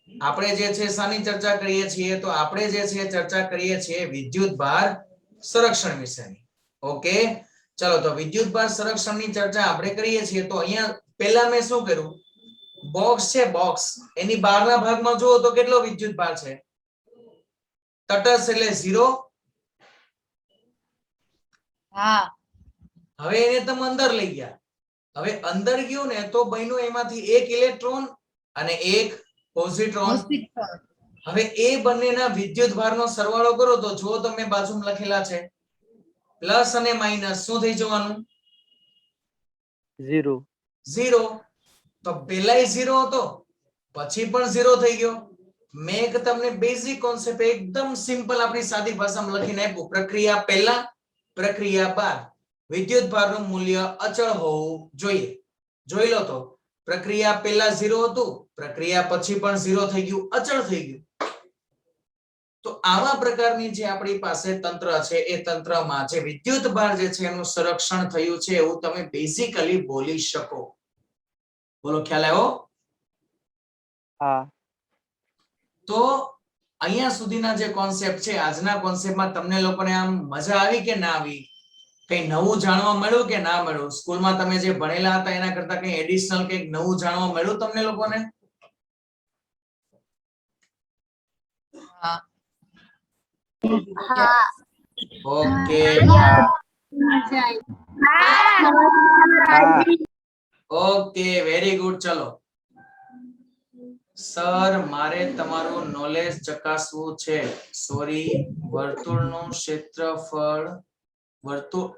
S1: આપણે જે છે શાની ચર્ચા કરીએ છીએ? તો આપણે જે છે ચર્ચા કરીએ છીએ વિદ્યુતભાર સંરક્ષણ વિશેની. ઓકે, ચલો તો વિદ્યુતભાર સંરક્ષણની ચર્ચા આપણે કરીએ છીએ. તો અહીંયા પહેલા મેં શું કર્યું? બોક્સ છે, બોક્સ એની બહારના ભાગમાં જુઓ તો કેટલો વિદ્યુતભાર છે? તટસ્થ એટલે 0.
S2: હા.
S1: હવે એને તમે અંદર લઈ ગયા. હવે અંદર ગયું ને તો બન્યું એમાંથી એક ઇલેક્ટ્રોન અને એક પોઝિટ્રોન. હવે એ બંનેના વિદ્યુતભારનો સરવાળો કરો તો જો તમે બાજુમાં લખેલા છે પ્લસ અને માઈનસ, શું થઈ જવાનું?
S4: 0.
S1: 0. તો પહેલાય 0 હતો પછી પણ 0 થઈ ગયો. મેં એક તમને બેઝિક કોન્સેપ્ટ એકદમ સિમ્પલ આપણી સાદી ભાષામાં લખીને આપ્યું. પ્રક્રિયા પહેલા પ્રક્રિયા બાદ વિદ્યુતભારનું મૂલ્ય અચળ હોવું જોઈએ. જોઈ લો તો પ્રક્રિયા પહેલા 0 હતું, પ્રક્રિયા પછી પણ 0 થઈ ગયું, અચળ થઈ ગયું. તો આવા પ્રકારની જે આપણી પાસે તંત્ર છે એ તંત્રમાં જે વિદ્યુતભાર જે છે એનું સંરક્ષણ થયું છે એવું તમે બેઝિકલી બોલી શકો. બોલો, ખ્યાલ આવ્યો?
S4: હા.
S1: તો અહીંયા સુધીના જે કોન્સેપ્ટ છે, આજના કોન્સેપ્ટમાં તમને લોકોને આમ મજા આવી કે ના આવી? કઈ નવું જાણવા મળ્યું કે ના મળ્યું? સ્કૂલમાં તમે જે ભણેલા હતા એના કરતા કઈ એડિશનલ કઈક નવું જાણવા મળ્યું તમને લોકોને?
S2: હા.
S1: Okay, okay, very good. ચલો સર, મારે તમારું નોલેજ ચકાસવું છે. સોરી, વર્તુળનું ક્ષેત્રફળ વર્તુળ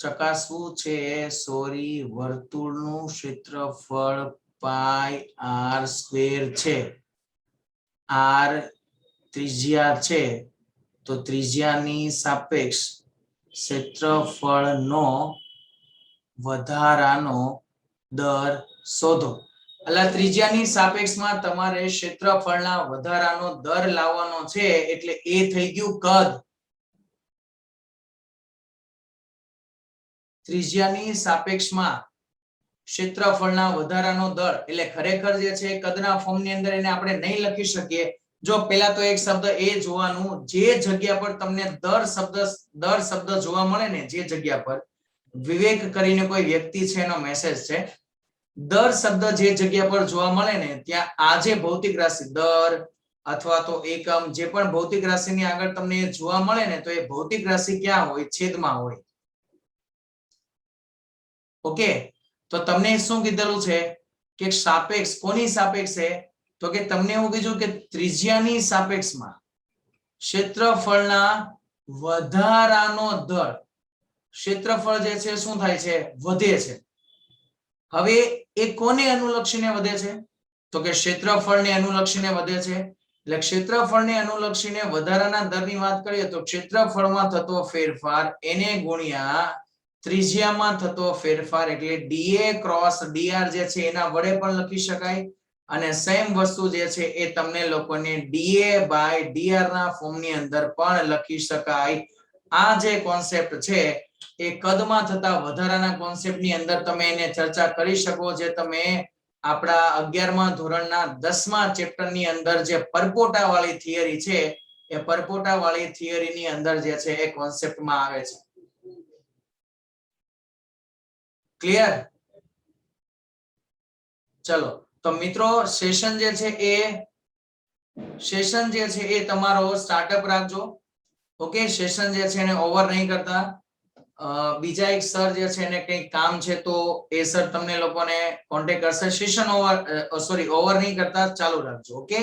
S1: ચકાસવું છે. સોરી, વર્તુળનું ક્ષેત્રફળ પાઈ r સ્ક્વેર છે. r ત્રિજ્યા છે તો ત્રિજ્યાની સાપેક્ષ ક્ષેત્રફળનો વધારાનો દર શોધો. એટલે ત્રિજ્યાની સાપેક્ષમાં તમારે ક્ષેત્રફળના વધારાનો દર લાવવાનો છે એટલે એ થઈ ગયું કદ. ત્રિજ્યાની સાપેક્ષમાં ક્ષેત્રફળના વધારાનો દર એટલે ખરેખર જે છે કદના ફોર્મની અંદર એને આપણે નહીં લખી શકીએ. જો પહેલા તો એક શબ્દ એ જોવાનું, જે જગ્યા પર તમને દર શબ્દ જોવા મળે ને, જે જગ્યા પર વિવેક કરીને કોઈ વ્યક્તિ છે એનો મેસેજ છે, દર શબ્દ જે જગ્યા પર જોવા મળે ને ત્યાં આજે ભૌતિક રાશિ દર અથવા તો એકમ જે પણ ભૌતિક રાશિની આગળ તમને જોવા મળે ને તો એ ભૌતિક રાશિ ક્યાં હોય? છેદમાં હોય. ઓકે, તો તમને શું કીધેલું છે કે સાપેક્ષ કોની સાપેક્ષ છે? તો કે તમને એવું કીધું કે ત્રિજ્યાની સાપેક્ષમાં ક્ષેત્રફળના વધારાનો દર, ક્ષેત્રફળ જે છે શું થાય છે? વધે છે. હવે એ કોને અનુલક્ષીને વધે છે? તો કે ક્ષેત્રફળને અનુલક્ષીને વધે છે. એટલે ક્ષેત્રફળને અનુલક્ષીને વધારાના દરની વાત કરીએ તો ક્ષેત્રફળમાં થતો ફેરફાર એને ગુણ્યા ત્રિજ્યામાં થતો ફેરફાર એટલે dA ક્રોસ dr જે છે એના વડે પણ લખી શકાય. અને સેમ વસ્તુ જે છે એ તમને લોકોને dA બાય dr ના ફોર્મની અંદર પણ લખી શકાય. આ જે કોન્સેપ્ટ છે એ કદમાં થતા વધારાના કોન્સેપ્ટની અંદર તમે એને ચર્ચા કરી શકો. જે તમે આપણા 11મા ધોરણના 10મા ચેપ્ટરની અંદર જે પરપોટા વાળી થિયરી છે એ પરપોટા વાળી થિયરીની અંદર જે છે એ કોન્સેપ્ટમાં આવે છે. ક્લિયર? ચલો તો મિત્રો સેશન જે છે એ તમારો સ્ટાર્ટઅપ રાખજો. ઓકે, સેશન જે છે એને ઓવર નહીં કરતા. બીજા એક સર જે છે એને કંઈક કામ છે તો એ સર તમને લોકોને કોન્ટેક્ટ કરશે. સેશન ઓવર નહીં કરતા, ચાલુ રાખજો. ઓકે,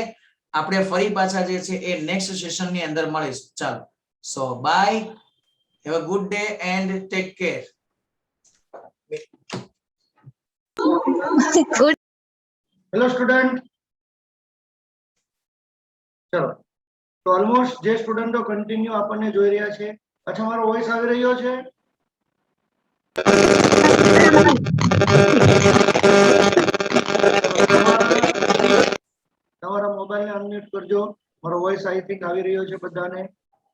S1: આપણે ફરી પાછા જે છે એ નેક્સ્ટ સેશન ની અંદર મળીશું. ચાલો, so bye, have a good day and take care.
S3: Good
S5: hello student, ચલો તો ઓલમોસ્ટ જે સ્ટુડન્ટો કન્ટિન્યુ આપણને જોઈ રહ્યા છે, અચ્છા મારો વોઇસ આવી રહ્યો છે? તમારા મોબાઈલને અનમ્યુટ કરજો. મારો વોઇસ આઈ થિંક આવી રહ્યો છે બધાને.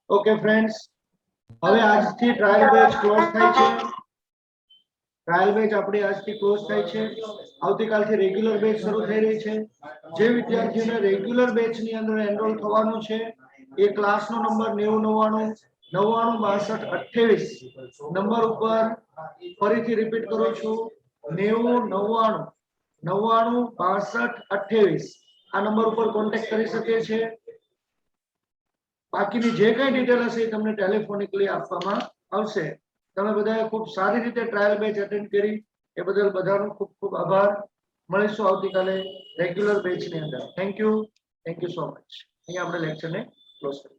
S5: ઓકે ફ્રેન્ડ્સ, હવે આજથી ટ્રાયલ બેચ ક્લોઝ થાય છે. ટ્રાયલ બેચ આપણી આજથી ક્લોઝ થાય છે. આવતીકાલથી રેગ્યુલર બેચ શરૂ થઈ રહી છે. જે વિદ્યાર્થીઓને રેગ્યુલર બેચની અંદર એનરોલ થવાનું છે એ ક્લાસનો નંબર 9099 92 62 28 નંબર ઉપર ફરીથી રિપીટ કરું છું 9099 92 62 28 આ નંબર ઉપર કોન્ટેક્ટ કરી શકે છે. બાકીની જે કઈ ડિટેલ હશે એ તમને ટેલિફોનિકલી આપવામાં આવશે. તમે બધાએ ખૂબ સારી રીતે ટ્રાયલ બેચ અટેન્ડ કરી એ બદલ બધાનો ખૂબ ખૂબ આભાર. મળીશું આવતીકાલે રેગ્યુલર બેચની અંદર. Thank you so much. અહીંયા આપણે લેક્ચરને ક્લોઝ કરીએ.